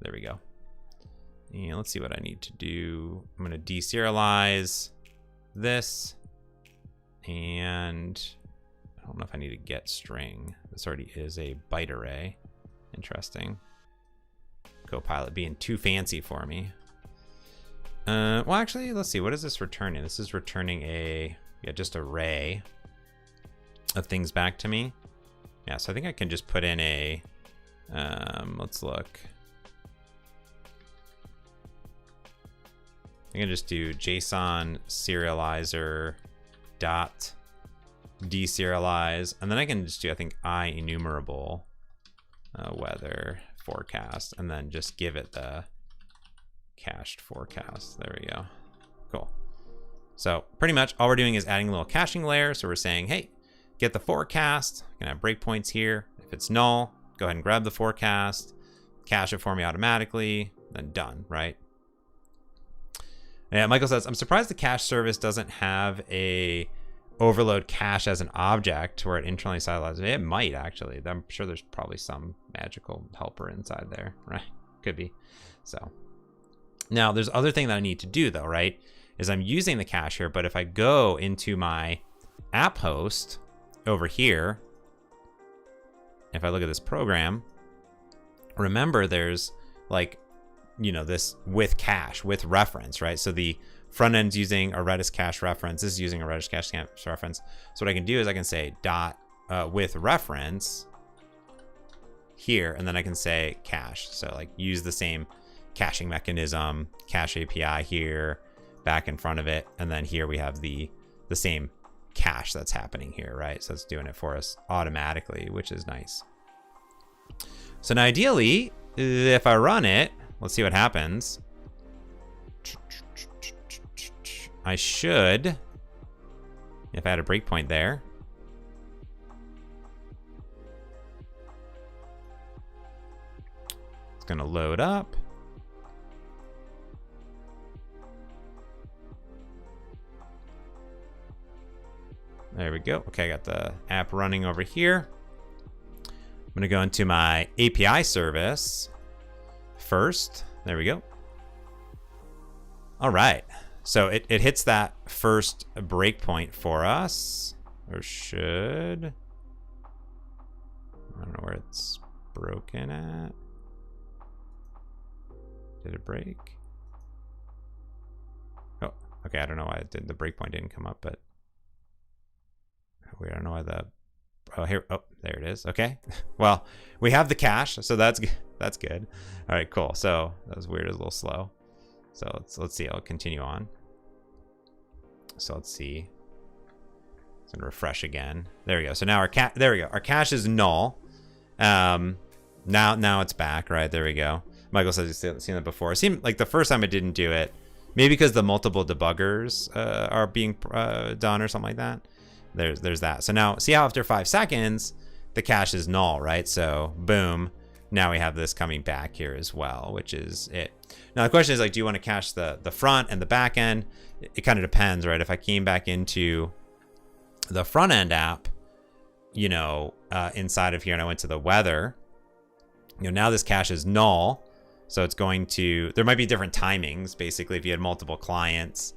there we go. And let's see what I need to do. I'm going to deserialize this, and I don't know if I need to get string. This already is a byte array. Interesting. Copilot being too fancy for me. Well, actually, let's see. What is this returning? This is returning a, just array of things back to me. Yeah, so I think I can just put in a, let's look. I can just do JSON serializer dot deserialize, and then I can just do, I think, IEnumerable weather forecast, and then just give it the cached forecast. There we go. Cool. So pretty much all we're doing is adding a little caching layer. So we're saying, hey, get the forecast. I'm gonna have breakpoints here. If it's null, go ahead and grab the forecast, cache it for me automatically, then done, right? Yeah, Michael says, I'm surprised the cache service doesn't have a overload cache as an object where it internally serializes. It might actually. I'm sure there's probably some magical helper inside there, right? Could be. So now there's other thing that I need to do though, right? Is I'm using the cache here, but if I go into my app host over here, if I look at this program, remember there's like, you know, this with cache, with reference, right? So the front end's using a Redis cache reference. This is using a Redis cache reference. So what I can do is I can say dot with reference here, and then I can say cache. So like use the same caching mechanism, cache API here, back in front of it, and then here we have the same cache that's happening here, right? So it's doing it for us automatically, which is nice. So now ideally, if I run it, let's see what happens. I should, if I had a breakpoint there, it's gonna load up. There we go. Okay, I got the app running over here. I'm gonna go into my API service first. There we go. All right. So it hits that first breakpoint for us, or should. I don't know where it's broken at. Did it break? Oh, okay. I don't know why it did. The breakpoint didn't come up, but weird. I don't know why the. Oh, here. Oh, there it is. Okay. Well, we have the cache, so that's good. All right, cool. So that was weird. It was a little slow. So let's see. I'll continue on. So let's see. It's gonna refresh again. There we go. So now our there we go. Our cache is null. Now it's back. Right there we go. Michael says you've seen that before. It seemed like the first time I didn't do it, maybe because the multiple debuggers are being done or something like that. There's that. So now see how after 5 seconds the cache is null, right? So boom. Now we have this coming back here as well, which is it. Now the question is like, do you want to cache the front and the back end? It kind of depends, right? If I came back into the front end app, you know, inside of here, and I went to the weather, you know, now this cache is null. So it's going to, there might be different timings, basically, if you had multiple clients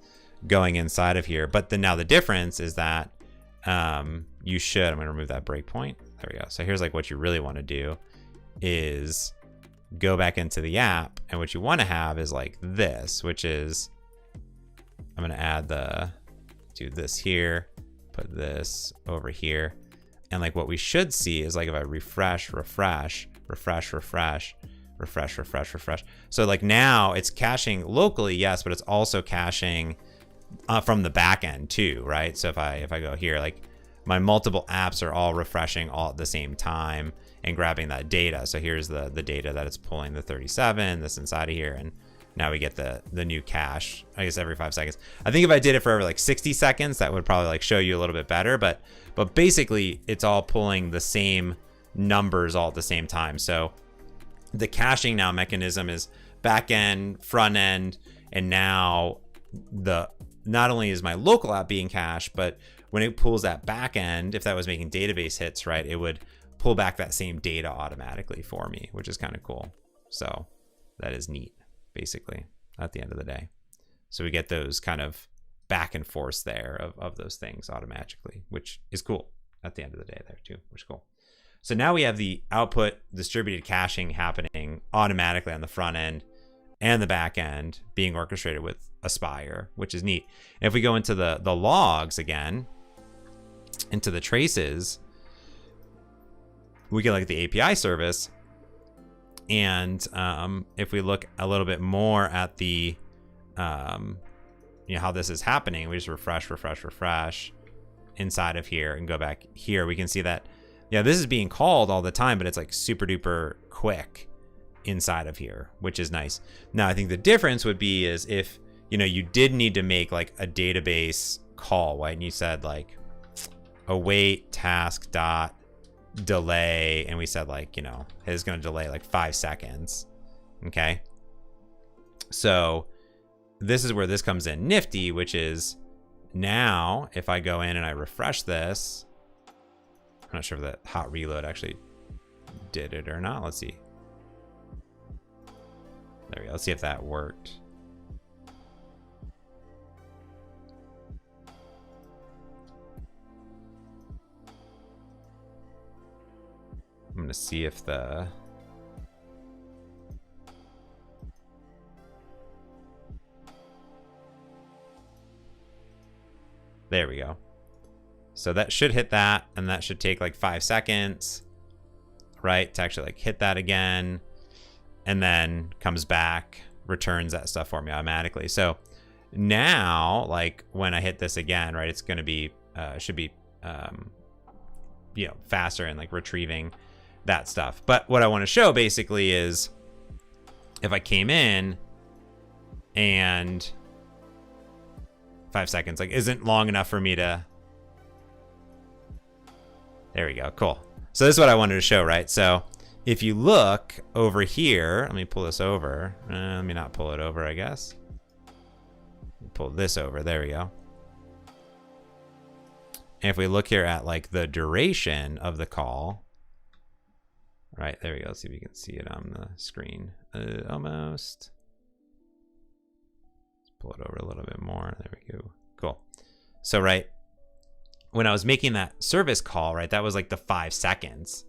going inside of here. But then now the difference is that you should, I'm going to remove that breakpoint. There we go. So here's like what you really want to do is go back into the app, and what you want to have is like this, which is, I'm going to add do this here, put this over here. And like what we should see is like if I refresh. So like now it's caching locally, yes, but it's also caching from the back end too, right? So if I go here, like my multiple apps are all refreshing all at the same time and grabbing that data. So here's the data that it's pulling, the 37, this inside of here, and now we get the new cache, I guess every 5 seconds. I think if I did it for every like 60 seconds, that would probably like show you a little bit better, but basically it's all pulling the same numbers all at the same time. So the caching now mechanism is back end, front end, and now not only is my local app being cached, but when it pulls that back end, if that was making database hits, right, it would pull back that same data automatically for me, which is kind of cool. So that is neat, basically, at the end of the day. So we get those kind of back and forth there of those things automatically, which is cool at the end of the day there too, which is cool. So now we have the output distributed caching happening automatically on the front end and the back end being orchestrated with Aspire, which is neat. And if we go into the logs again, into the traces, we get like the API service. And if we look a little bit more at the, how this is happening, we just refresh inside of here and go back here. We can see that, yeah, this is being called all the time, but it's like super duper quick inside of here, which is nice. Now, I think the difference would be is if, you did need to make like a database call, right? And you said like await task dot delay, and we said like, it's going to delay like 5 seconds. Okay. So this is where this comes in nifty, which is now if I go in and I refresh this, I'm not sure if that hot reload actually did it or not. Let's see. There we go. Let's see if that worked. I'm going to see if the... There we go. So that should hit that, and that should take like 5 seconds, right? To actually like hit that again, and then comes back, returns that stuff for me automatically. So now, like when I hit this again, right, it's going to be, should be, faster and like retrieving that stuff. But what I want to show basically is if I came in and 5 seconds like isn't long enough for me to, there we go, cool. So this is what I wanted to show, right? So if you look over here, let me pull this over. Let me not pull it over, I guess. Pull this over, there we go. And if we look here at like the duration of the call, right, there we go. Let's see if you can see it on the screen. Almost. Let's pull it over a little bit more. There we go. Cool. So, right, when I was making that service call, right, that was like the 5 seconds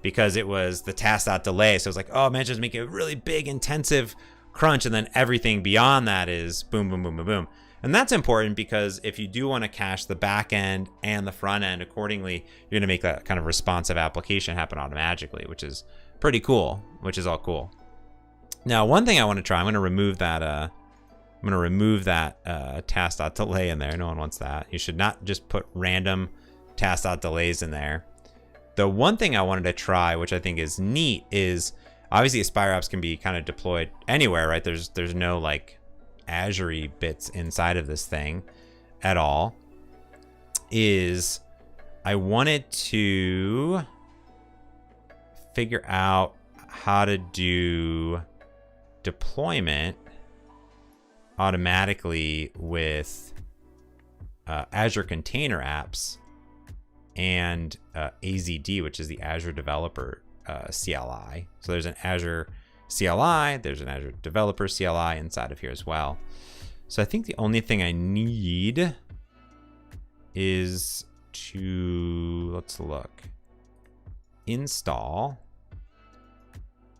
because it was the task.delay. So it was like, oh man, just make a really big, intensive crunch. And then everything beyond that is boom, boom, boom, boom, boom. And that's important because if you do want to cache the back end and the front end accordingly, you're going to make that kind of responsive application happen automatically, which is pretty cool, which is all cool. Now, one thing I want to try, I'm going to remove that, task.delay in there. No one wants that. You should not just put random task.delays in there. The one thing I wanted to try, which I think is neat, is obviously Aspire apps can be kind of deployed anywhere, right? There's no like Azure bits inside of this thing at all. Is I wanted to figure out how to do deployment automatically with Azure Container Apps and AZD, which is the Azure Developer CLI. So there's an Azure CLI, there's an Azure Developer CLI inside of here as well. So I think the only thing I need is to, let's look, install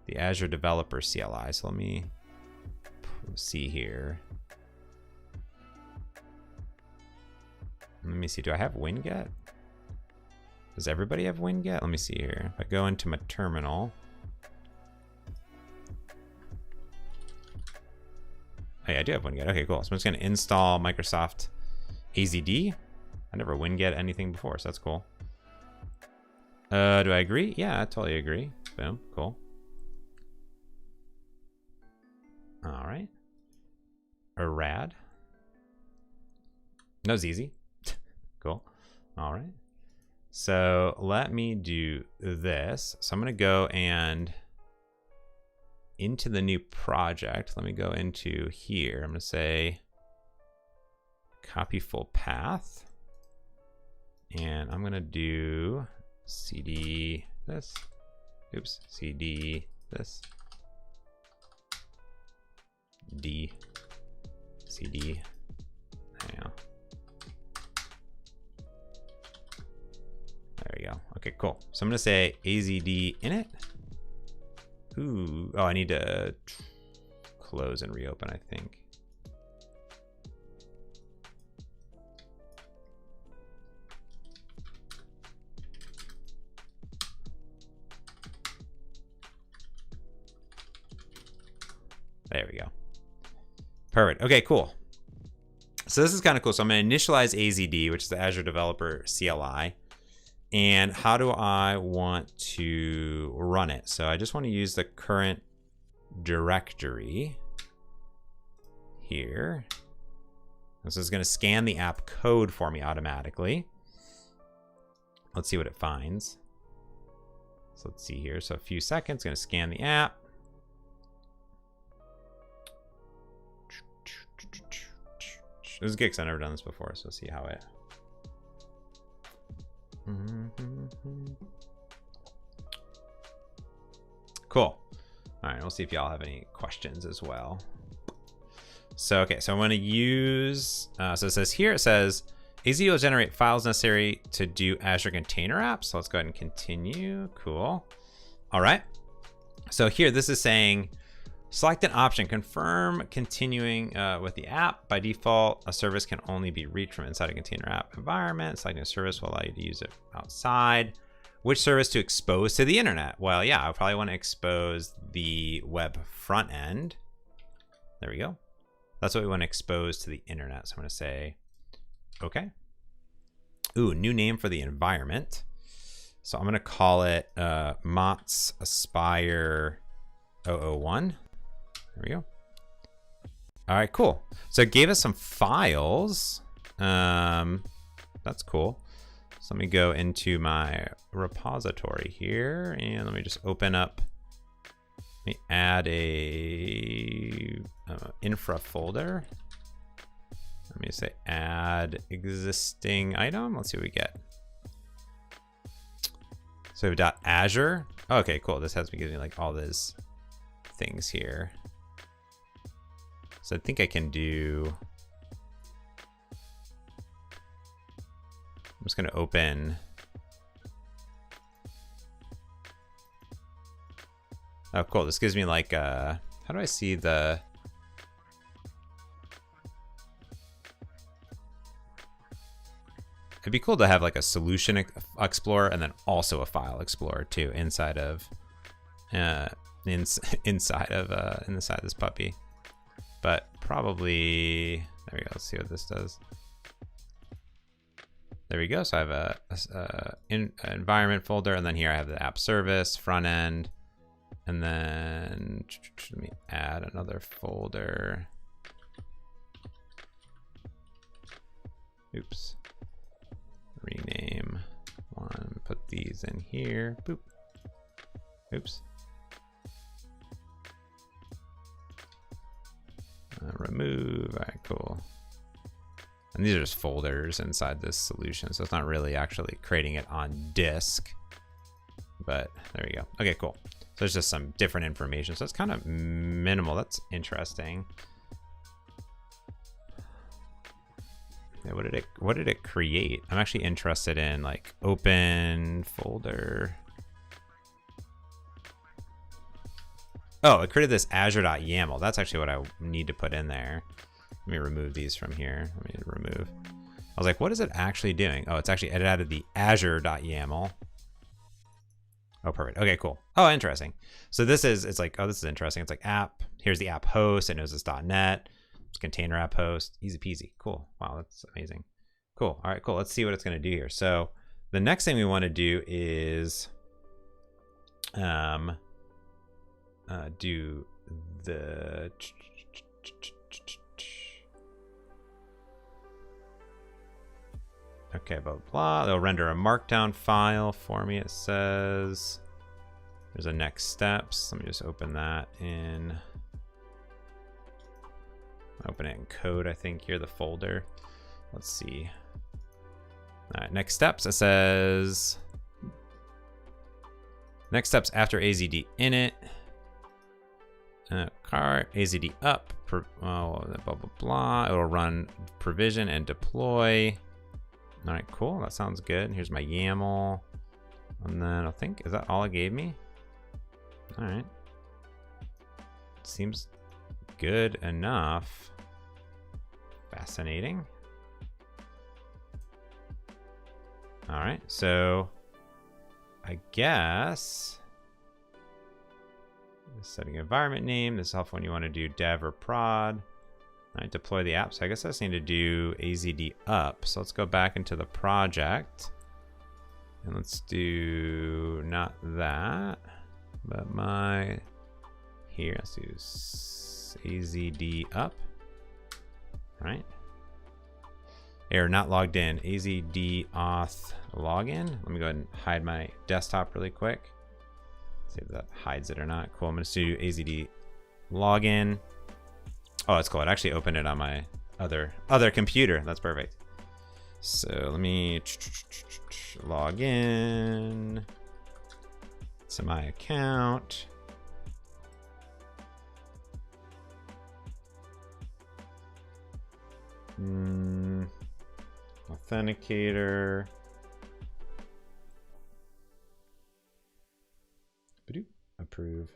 the Azure Developer CLI. So let me see here. Let me see, do I have WinGet? Does everybody have WinGet? Let me see here. If I go into my terminal. Oh yeah, I do have WinGet. Okay, cool. So I'm just gonna install Microsoft AZD. I never WinGet anything before, so that's cool. Do I agree? Yeah, I totally agree. Boom, cool. All right. Rad. That was easy. Cool. All right. So let me do this. So I'm going to go and into the new project. Let me go into here. I'm going to say copy full path. And I'm going to do cd this. Oops, cd this. D. cd. Yeah. There we go. Okay, cool. So I'm going to say azd init. Ooh, oh, I need to close and reopen, I think. There we go. Perfect. Okay, cool. So this is kind of cool. So I'm going to initialize AZD, which is the Azure Developer CLI. And how do I want to run it? So I just want to use the current directory here. This is going to scan the app code for me automatically. Let's see what it finds. So let's see here. So a few seconds, going to scan the app. This is good because I've never done this before, so let's see how it... Cool. All right, we'll see if y'all have any questions as well. So, okay, so I'm going to use, so it says here, it says, AZ will generate files necessary to do Azure Container Apps. So let's go ahead and continue. Cool. All right. So here, this is saying, select an option, confirm continuing with the app. By default, a service can only be reached from inside a container app environment. Selecting a service will allow you to use it outside. Which service to expose to the internet? Well, yeah, I probably want to expose the web front end. There we go. That's what we want to expose to the internet. So I'm going to say, okay. Ooh, new name for the environment. So I'm going to call it Mott's Aspire 001. There we go. All right, cool. So it gave us some files. That's cool. So let me go into my repository here and let me just open up. Let me add a infra folder. Let me say add existing item. Let's see what we get. So we've got Azure. Okay, cool. This has me giving me like all these things here. So I think I can do, I'm just going to open. Oh, cool. This gives me like, how do I see the, it'd be cool to have like a solution explorer and then also a file explorer too inside of, inside of this puppy. But probably, there we go. Let's see what this does. There we go. So I have a environment folder, and then here I have the app service, front end, and then let me add another folder. Oops. Rename one, put these in here. Boop. Oops. Remove. All right, cool. And these are just folders inside this solution, so it's not really actually creating it on disk. But there we go. Okay, cool. So there's just some different information. So it's kind of minimal. That's interesting. Yeah, what did it create? I'm actually interested in like open folder. Oh, it created this azure.yaml. That's actually what I need to put in there. Let me remove these from here. Let me remove. I was like, what is it actually doing? Oh, it's actually, it added the azure.yaml. Oh, perfect. Okay, cool. Oh, interesting. So this is, it's like, oh, this is interesting. It's like app. Here's the app host. It knows it's .NET. It's container app host. Easy peasy. Cool. Wow, that's amazing. Cool. All right, cool. Let's see what it's going to do here. So the next thing we want to do is do the okay, blah blah. They'll render a markdown file for me. It says There's a next steps. Let me just open that in. Open it in code, I think, here, the folder. Let's see. All right, next steps. It says next steps after AZD init. Car AZD up. Blah blah blah. It'll run provision and deploy. All right, cool. That sounds good. Here's my YAML, and then I think is that all it gave me? All right. Seems good enough. Fascinating. All right, so I guess setting environment name. This is helpful when you want to do dev or prod. All right, deploy the app. So I guess I just need to do AZD up. So let's go back into the project and let's do not that, but here. Let's do AZD up. All right. Error not logged in. AZD auth login. Let me go ahead and hide my desktop really quick. See if that hides it or not. Cool. I'm going to do AZD login. Oh, that's cool. It actually opened it on my other computer. That's perfect. So let me log in to my account. Authenticator. Approve.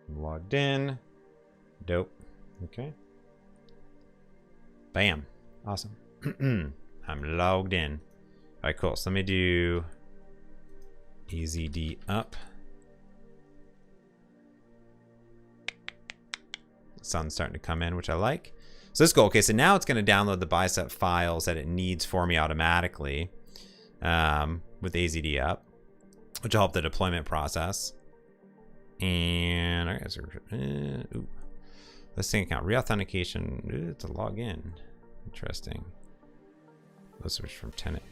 I'm logged in. Dope. Okay. Bam. Awesome. I'm logged in. All right, cool. So let me do AZD up. The sun's starting to come in, which I like. So let's go. Okay, so now it's going to download the bicep files that it needs for me automatically with AZD up, which will help the deployment process. And I guess listing account reauthentication to log in. Interesting. Let's switch from tenant.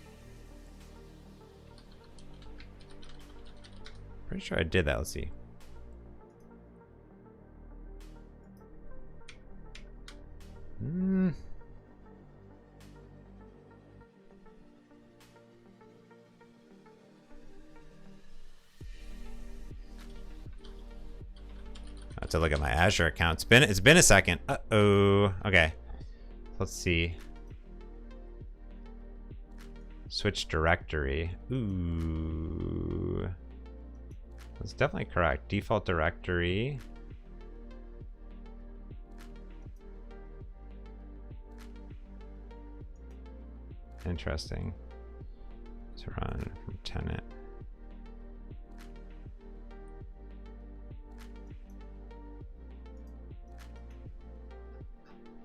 Pretty sure I did that. Let's see. I have to look at my Azure account. It's been a second. Uh-oh. Okay. Let's see. Switch directory. Ooh. That's definitely correct. Default directory. Interesting. Let's run from tenant.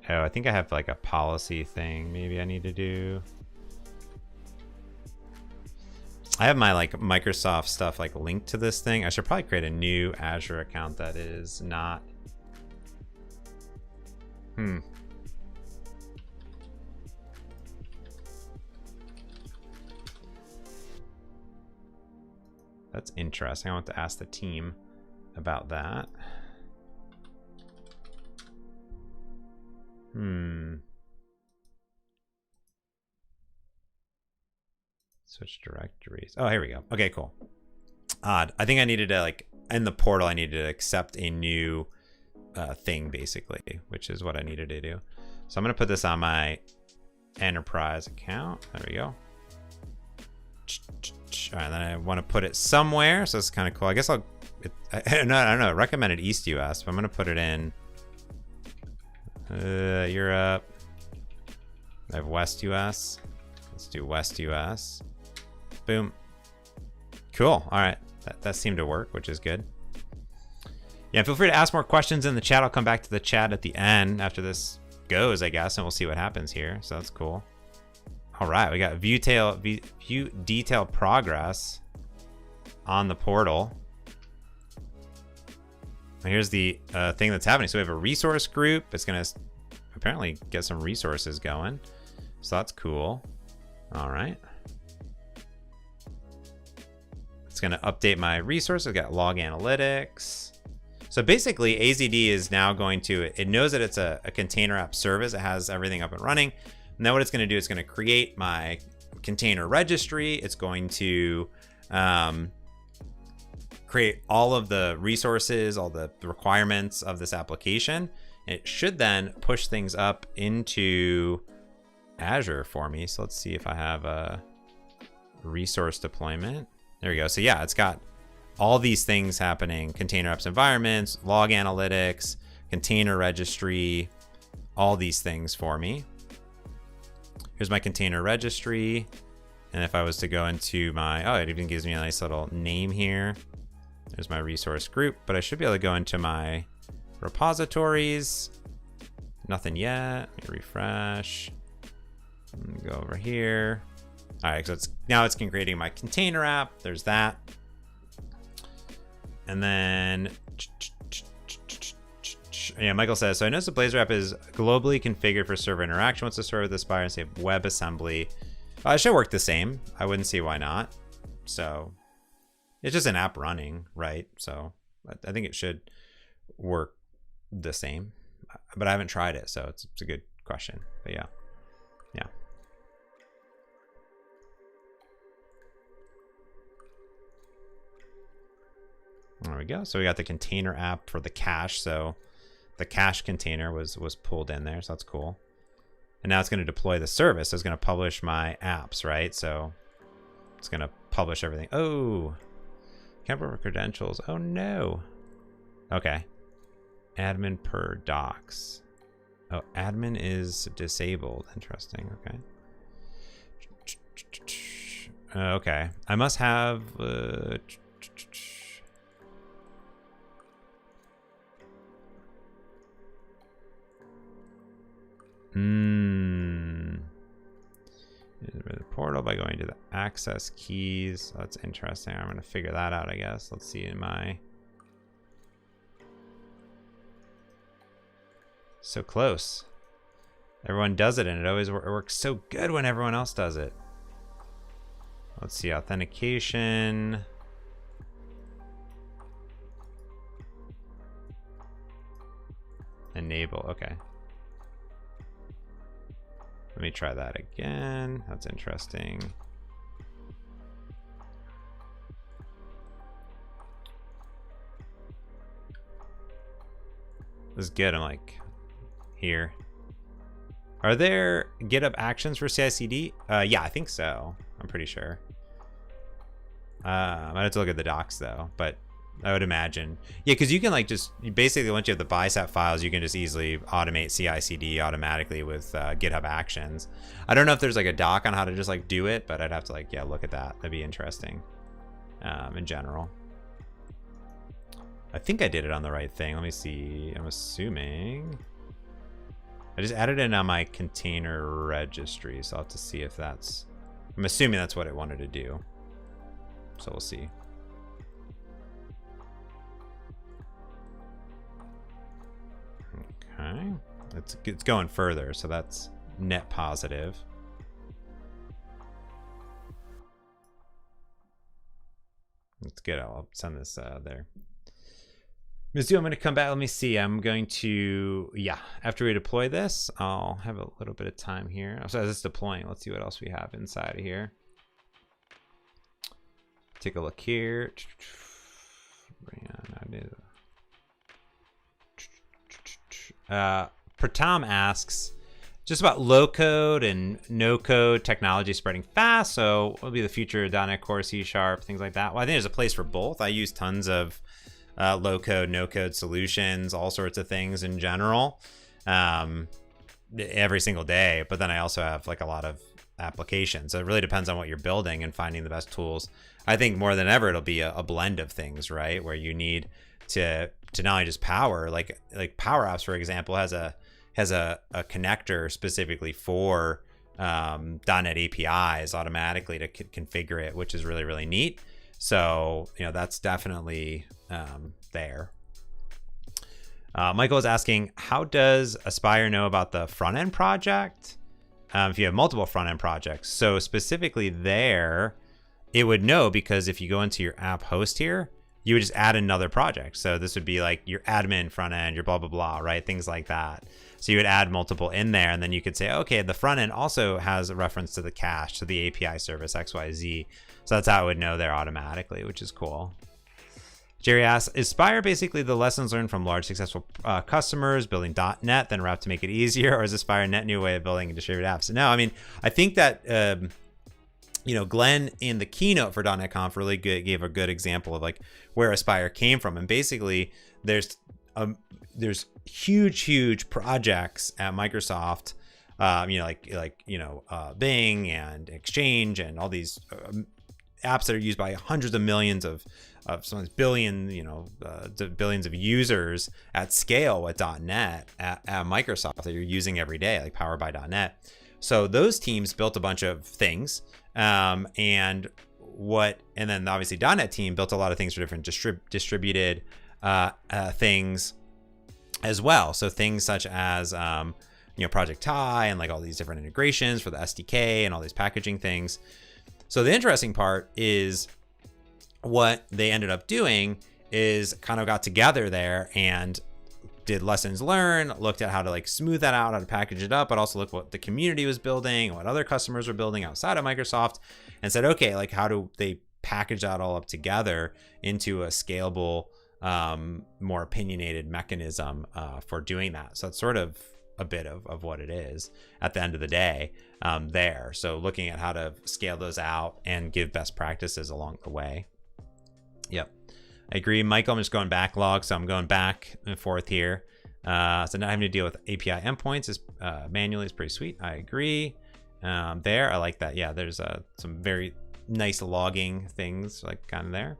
Oh, I think I have like a policy thing maybe I need to do. I have my like Microsoft stuff like linked to this thing. I should probably create a new Azure account that is not. That's interesting. I want to ask the team about that. Switch directories. Oh, here we go. Okay, cool. Odd. I think I needed to like in the portal. I needed to accept a new thing basically, which is what I needed to do. So I'm gonna put this on my enterprise account. There we go. All right, then I want to put it somewhere. So it's kind of cool. I guess I don't know. Recommended East US, but I'm gonna put it in Europe. I have West US. Let's do West US. Boom. Cool. All right. That seemed to work, which is good. Yeah, feel free to ask more questions in the chat. I'll come back to the chat at the end after this goes, I guess, and we'll see what happens here. So that's cool. All right, we got view detail progress on the portal. And here's the thing that's happening. So we have a resource group. It's going to apparently get some resources going. So that's cool. All right. It's going to update my resources. I've got log analytics. So basically, AZD is now going to, it knows that it's a container app service. It has everything up and running. And then what it's going to do, it's going to create my container registry. It's going to create all of the resources, all the requirements of this application. It should then push things up into Azure for me. So let's see if I have a resource deployment. There we go. So yeah, it's got all these things happening: container apps environments, log analytics, container registry, all these things for me. Here's my container registry. And if I was to go into my, oh, it even gives me a nice little name here. There's my resource group, but I should be able to go into my repositories. Nothing yet. Let me refresh. Go over here. All right, so now it's creating my container app. There's that. And then, yeah, Michael says, so I noticed the Blazor app is globally configured for server interaction. What's the story with Aspire and say WebAssembly? It should work the same. I wouldn't see why not. So it's just an app running, right? So I think it should work the same, but I haven't tried it, so it's a good question. But yeah. There we go. So we got the container app for the cache. So the cache container was pulled in there. So that's cool. And now it's going to deploy the service. So it's going to publish my apps, right? So it's going to publish everything. Oh, can't remember credentials. Oh no. Okay. Admin per docs. Oh, admin is disabled. Interesting. Okay. Okay. I must have... The portal by going to the access keys. That's interesting. I'm going to figure that out, I guess. Let's see in my... So close. Everyone does it, and it always works so good when everyone else does it. Let's see, authentication. Enable, okay. Let me try that again. That's interesting. This is good. I'm like, here. Are there GitHub actions for CI/CD? Yeah, I think so. I'm pretty sure. I have to look at the docs though, but I would imagine. Yeah, because you can like just basically once you have the bicep files, you can just easily automate CI/CD automatically with GitHub Actions. I don't know if there's like a doc on how to just like do it, but I'd have to like look at that. That'd be interesting. In general, I think I did it on the right thing. Let me see. I'm assuming I just added it on my container registry, so I'll have to see if that's. I'm assuming that's what it wanted to do. So we'll see. Okay, it's going further, so that's net positive. That's good. I'll send this there. Mizzou, I'm going to come back. Let me see. I'm going to, yeah, after we deploy this, I'll have a little bit of time here. So as it's deploying, let's see what else we have inside of here. Take a look here. Bring on. Pratam asks just about low code and no code technology spreading fast. So what will be the future of .NET Core, C#, things like that? Well, I think there's a place for both. I use tons of low code, no code solutions, all sorts of things in general, every single day. But then I also have like a lot of applications. So it really depends on what you're building and finding the best tools. I think more than ever, it'll be a blend of things, right? Where you need to not only just power, like Power Apps, for example, has a connector specifically for .NET APIs automatically to configure it, which is really, really neat. So, that's definitely there. Michael is asking, how does Aspire know about the front end project? If you have multiple front end projects. So specifically there, it would know, because if you go into your app host here, you would just add another project. So this would be like your admin front end, your blah, blah, blah, right? Things like that. So you would add multiple in there, and then you could say, okay, the front end also has a reference to the cache, to the API service XYZ. So that's how it would know there automatically, which is cool. Jerry asks, is Spire basically the lessons learned from large successful customers building .NET, then wrap to make it easier, or is Spire a net new way of building distributed apps? No, I mean, I think that, Glenn in the keynote for .NET Conf really gave a good example of like where Aspire came from. And basically there's huge projects at Microsoft, Bing and Exchange and all these apps that are used by hundreds of millions of sometimes billions of users at scale with .NET at Microsoft that you're using every day, like powered by .NET. So those teams built a bunch of things, and then obviously .NET team built a lot of things for different distributed things as well. So things such as Project Tie and like all these different integrations for the SDK and all these packaging things. So the interesting part is what they ended up doing is kind of got together there and did lessons learned, looked at how to like smooth that out, how to package it up, but also look what the community was building and what other customers were building outside of Microsoft, and said, okay, like how do they package that all up together into a scalable, more opinionated mechanism for doing that. So it's sort of a bit of what it is at the end of the day there. So looking at how to scale those out and give best practices along the way. Yep. I agree, Michael. I'm just going backlog, so I'm going back and forth here. So not having to deal with API endpoints is manually is pretty sweet. I agree. There, I like that. Yeah, there's some very nice logging things like kind of there.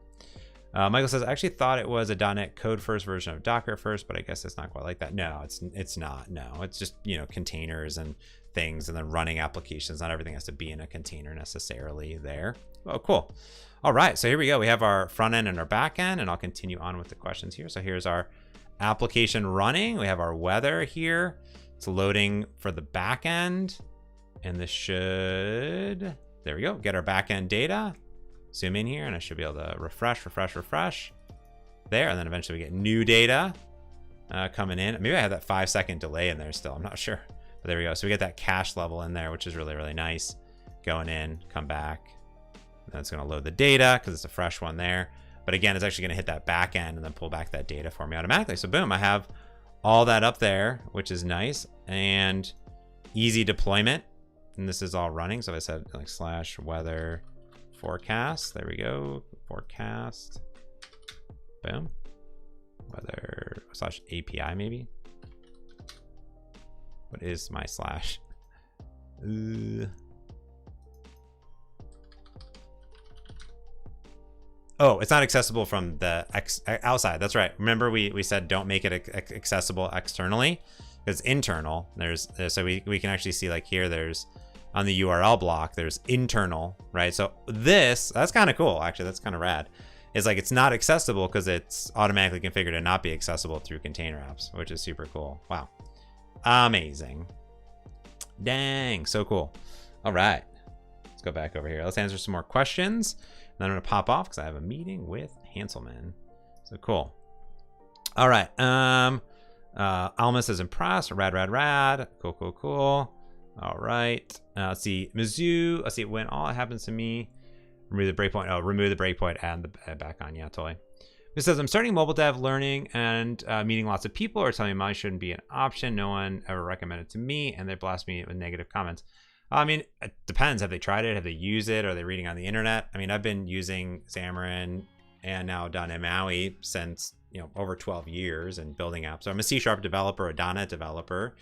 Michael says, I actually thought it was a .NET Code first version of Docker first, but I guess it's not quite like that. No, it's not. No, it's just containers and things, and then running applications. Not everything has to be in a container necessarily there. Oh, cool. All right, so here we go. We have our front end and our back end, and I'll continue on with the questions here. So here's our application running. We have our weather here. It's loading for the back end, and this should, there we go, get our back end data. Zoom in here, and I should be able to refresh there, and then eventually we get new data coming in. Maybe I have that 5-second delay in there still. I'm not sure, but there we go. So we get that cache level in there, which is really, really nice. Going in, come back. Then it's going to load the data because it's a fresh one there. But again, it's actually going to hit that back end and then pull back that data for me automatically. So boom, I have all that up there, which is nice and easy deployment. And this is all running. So if I said like / weather forecast, there we go. Forecast. Boom. Weather / API maybe. What is my /? Oh, it's not accessible from the outside. That's right. Remember we said don't make it accessible externally. It's internal. So we can actually see like here there's on the URL block there's internal, right? So that's kind of cool actually. That's kind of rad. It's like it's not accessible because it's automatically configured to not be accessible through container apps, which is super cool. Wow. Amazing. Dang, so cool. All right. Let's go back over here. Let's answer some more questions. Then I'm gonna pop off because I have a meeting with Hanselman. So cool. All right. Almas is impressed. Rad. Cool. All right. Let's see. Mizzou. Let's see when all happens to me. Remove the breakpoint. Oh, remove the breakpoint. Add the back on. Yeah, totally. It says I'm starting mobile dev learning and meeting lots of people are telling me mine shouldn't be an option. No one ever recommended it to me, and they blast me with negative comments. I mean, it depends. Have they tried it? Have they used it? Are they reading on the internet? I mean, I've been using Xamarin and now .NET MAUI since over 12 years and building apps. So I'm a C# developer, a .NET developer.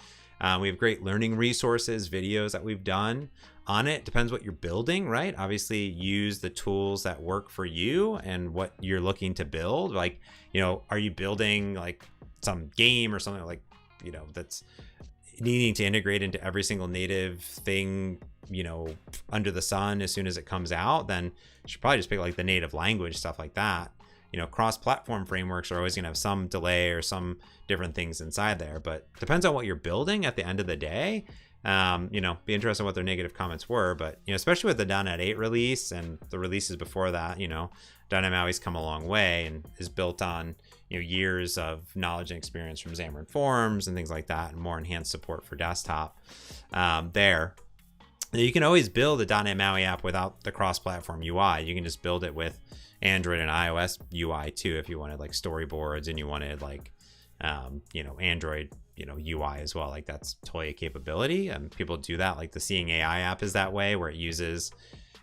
We have great learning resources, videos that we've done on it. Depends what you're building, right? Obviously, use the tools that work for you and what you're looking to build. Like, are you building like some game or something like, that's needing to integrate into every single native thing, under the sun as soon as it comes out, then you should probably just pick like the native language, stuff like that. Cross-platform frameworks are always going to have some delay or some different things inside there, but depends on what you're building at the end of the day. You know, be interested in what their negative comments were, but you know, especially with the .NET 8 release and the releases before that, you know, .NET MAUI's come a long way and is built on, you know, years of knowledge and experience from xamarin.forms and things like that, and more enhanced support for desktop. There, you can always build a .NET MAUI app without the cross-platform UI. You can just build it with Android and iOS UI too, if you wanted like storyboards and you wanted like, you know, Android, you know, UI as well. Like that's totally a capability, and people do that. Like the Seeing AI app is that way, where it uses,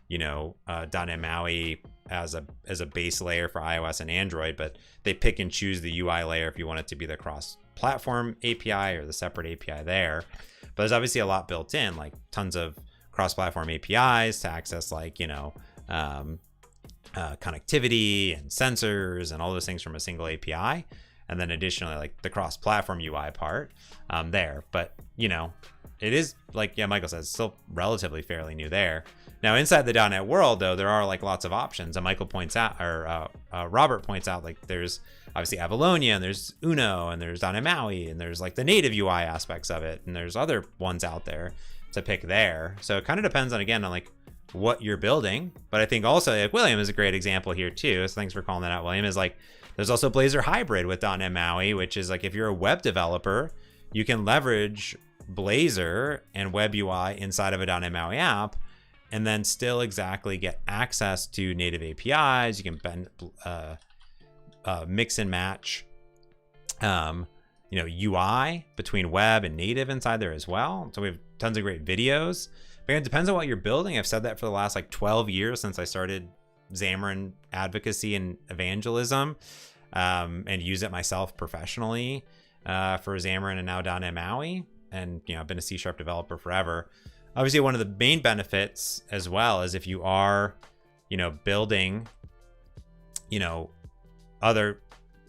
you know, .NET MAUI as a base layer for iOS and Android, but they pick and choose the UI layer if you want it to be the cross-platform API or the separate API there. But there's obviously a lot built in, like tons of cross-platform APIs to access, like, you know, connectivity and sensors and all those things from a single API. And then additionally, like the cross-platform UI part there. But, you know, it is, like, yeah, Michael says, still relatively fairly new there. Now, inside the .NET world, though, there are like lots of options. And Michael points out, or Robert points out, like there's obviously Avalonia, and there's Uno, and there's .NET MAUI, and there's like the native UI aspects of it. And there's other ones out there to pick there. So it kind of depends on, again, on like what you're building. But I think also, like, William is a great example here too. So thanks for calling that out, William. Is like, there's also Blazor Hybrid with .NET MAUI, which is like if you're a web developer, you can leverage Blazor and web UI inside of a .NET MAUI app, and then still exactly get access to native APIs. You can mix and match, you know, UI between web and native inside there as well. So we have tons of great videos. But it depends on what you're building. I've said that for the last like 12 years since I started Xamarin advocacy and evangelism, and use it myself professionally for Xamarin and now .NET MAUI. And, you know, I've been a C# developer forever. Obviously, one of the main benefits as well is if you are, you know, building, you know, other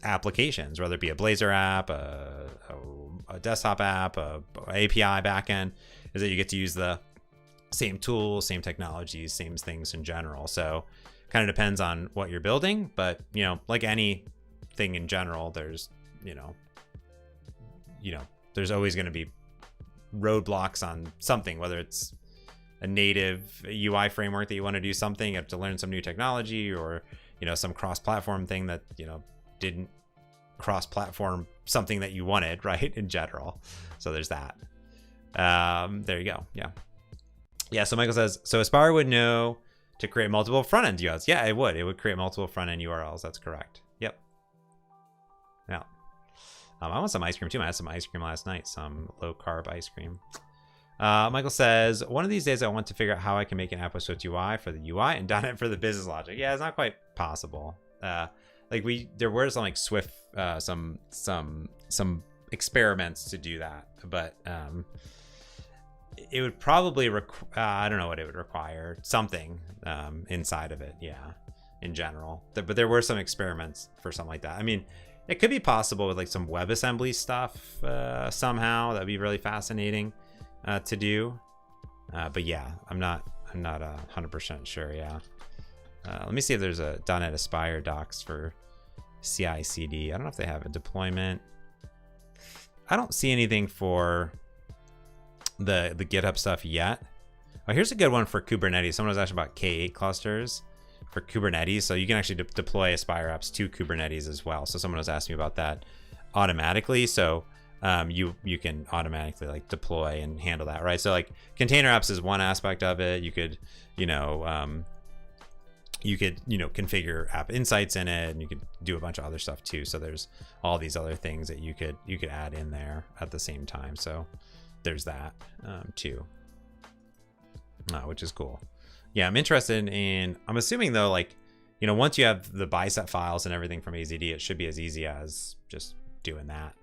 applications, whether it be a Blazor app, a desktop app, a API backend, is that you get to use the same tools, same technologies, same things in general. So kind of depends on what you're building, but, you know, like anything in general, there's, you know, there's always going to be roadblocks on something, whether it's a native UI framework that you want to do something, you have to learn some new technology, or, you know, some cross-platform thing that, you know, didn't cross-platform something that you wanted, right, in general. So there's that. There you go. Yeah, so Michael says, so Aspire would know to create multiple front-end URLs. Yeah, it would create multiple front-end URLs. That's correct. Yep. Yeah. I want some ice cream too. I had some ice cream last night, some low-carb ice cream. Michael says, one of these days I want to figure out how I can make an app with Swift UI for the UI and .NET for the business logic. Yeah, it's not quite possible. Like there were some like Swift, some experiments to do that, but it would probably I don't know what it would require. Something inside of it, yeah, in general. But there were some experiments for something like that. I mean, it could be possible with like some WebAssembly stuff somehow. That'd be really fascinating to do. But yeah, I'm not 100% sure. Yeah. Let me see if there's a .NET Aspire docs for CI/CD. I don't know if they have a deployment. I don't see anything for the GitHub stuff yet. Oh, here's a good one for Kubernetes. Someone was asking about K8 clusters for Kubernetes. So you can actually deploy Aspire apps to Kubernetes as well. So someone was asking me about that automatically. So you can automatically like deploy and handle that, right? So like container apps is one aspect of it. You could, configure app insights in it, and you could do a bunch of other stuff too. So there's all these other things that you could add in there at the same time. So there's that too, which is cool. Yeah, I'm interested in, I'm assuming though, like, once you have the bicep files and everything from AZD, it should be as easy as just doing that.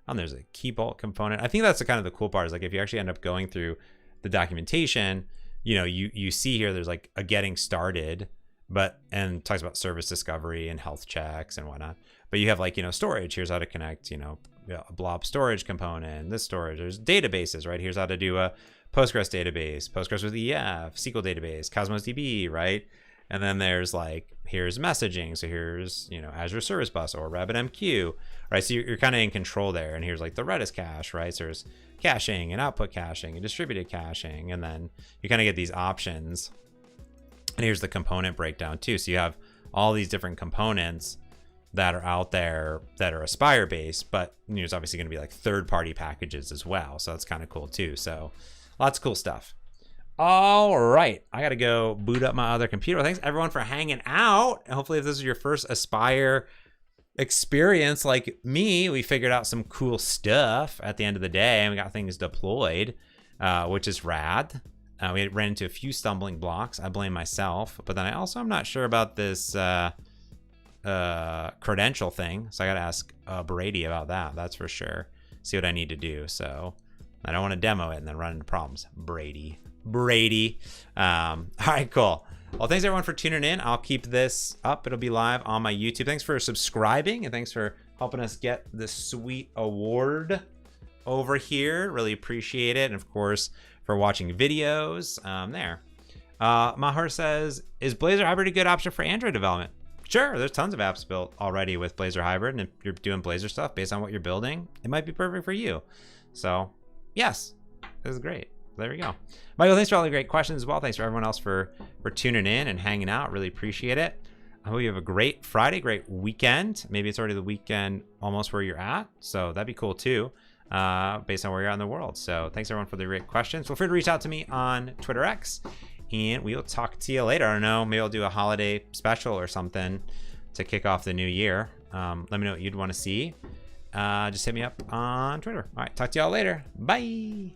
There's a key bolt component. I think that's the kind of the cool part, is like if you actually end up going through the documentation, you see here there's like a getting started, and talks about service discovery and health checks and whatnot. But you have like, storage. Here's how to connect, a blob storage component, this storage. There's databases, right? Here's how to do a Postgres database, Postgres with EF, SQL database, Cosmos DB, right? And then there's like, here's messaging. So here's, you know, Azure Service Bus or RabbitMQ, right? So you're kind of in control there. And here's like the Redis cache, right? So there's caching and output caching and distributed caching. And then you kind of get these options. And here's the component breakdown too. So you have all these different components that are out there that are Aspire based, but you know, there's obviously going to be like third-party packages as well. So that's kind of cool too. So lots of cool stuff. All right, I got to go boot up my other computer. Thanks everyone for hanging out. And hopefully if this is your first Aspire experience like me, we figured out some cool stuff at the end of the day and we got things deployed, which is rad. We ran into a few stumbling blocks. I blame myself, but then I'm not sure about this credential thing. So I got to ask Brady about that. That's for sure. See what I need to do. So I don't want to demo it and then run into problems. Brady. All right, cool. Well, thanks everyone for tuning in. I'll keep this up. It'll be live on my YouTube. Thanks for subscribing and thanks for helping us get this sweet award over here. Really appreciate it. And of course, for watching videos there. Mahar says, is Blazor Hybrid a good option for Android development? Sure, there's tons of apps built already with Blazor Hybrid, and if you're doing Blazor stuff based on what you're building, it might be perfect for you. So, yes, this is great. There we go. Michael, thanks for all the great questions as well. Thanks for everyone else for tuning in and hanging out. Really appreciate it. I hope you have a great Friday, great weekend. Maybe it's already the weekend almost where you're at, so that'd be cool too, based on where you're at in the world. So thanks everyone for the great questions. Feel free to reach out to me on Twitter X. And we'll talk to you later. I don't know, maybe I'll do a holiday special or something to kick off the new year. Let me know what you'd want to see. Just hit me up on Twitter. All right, talk to y'all later. Bye.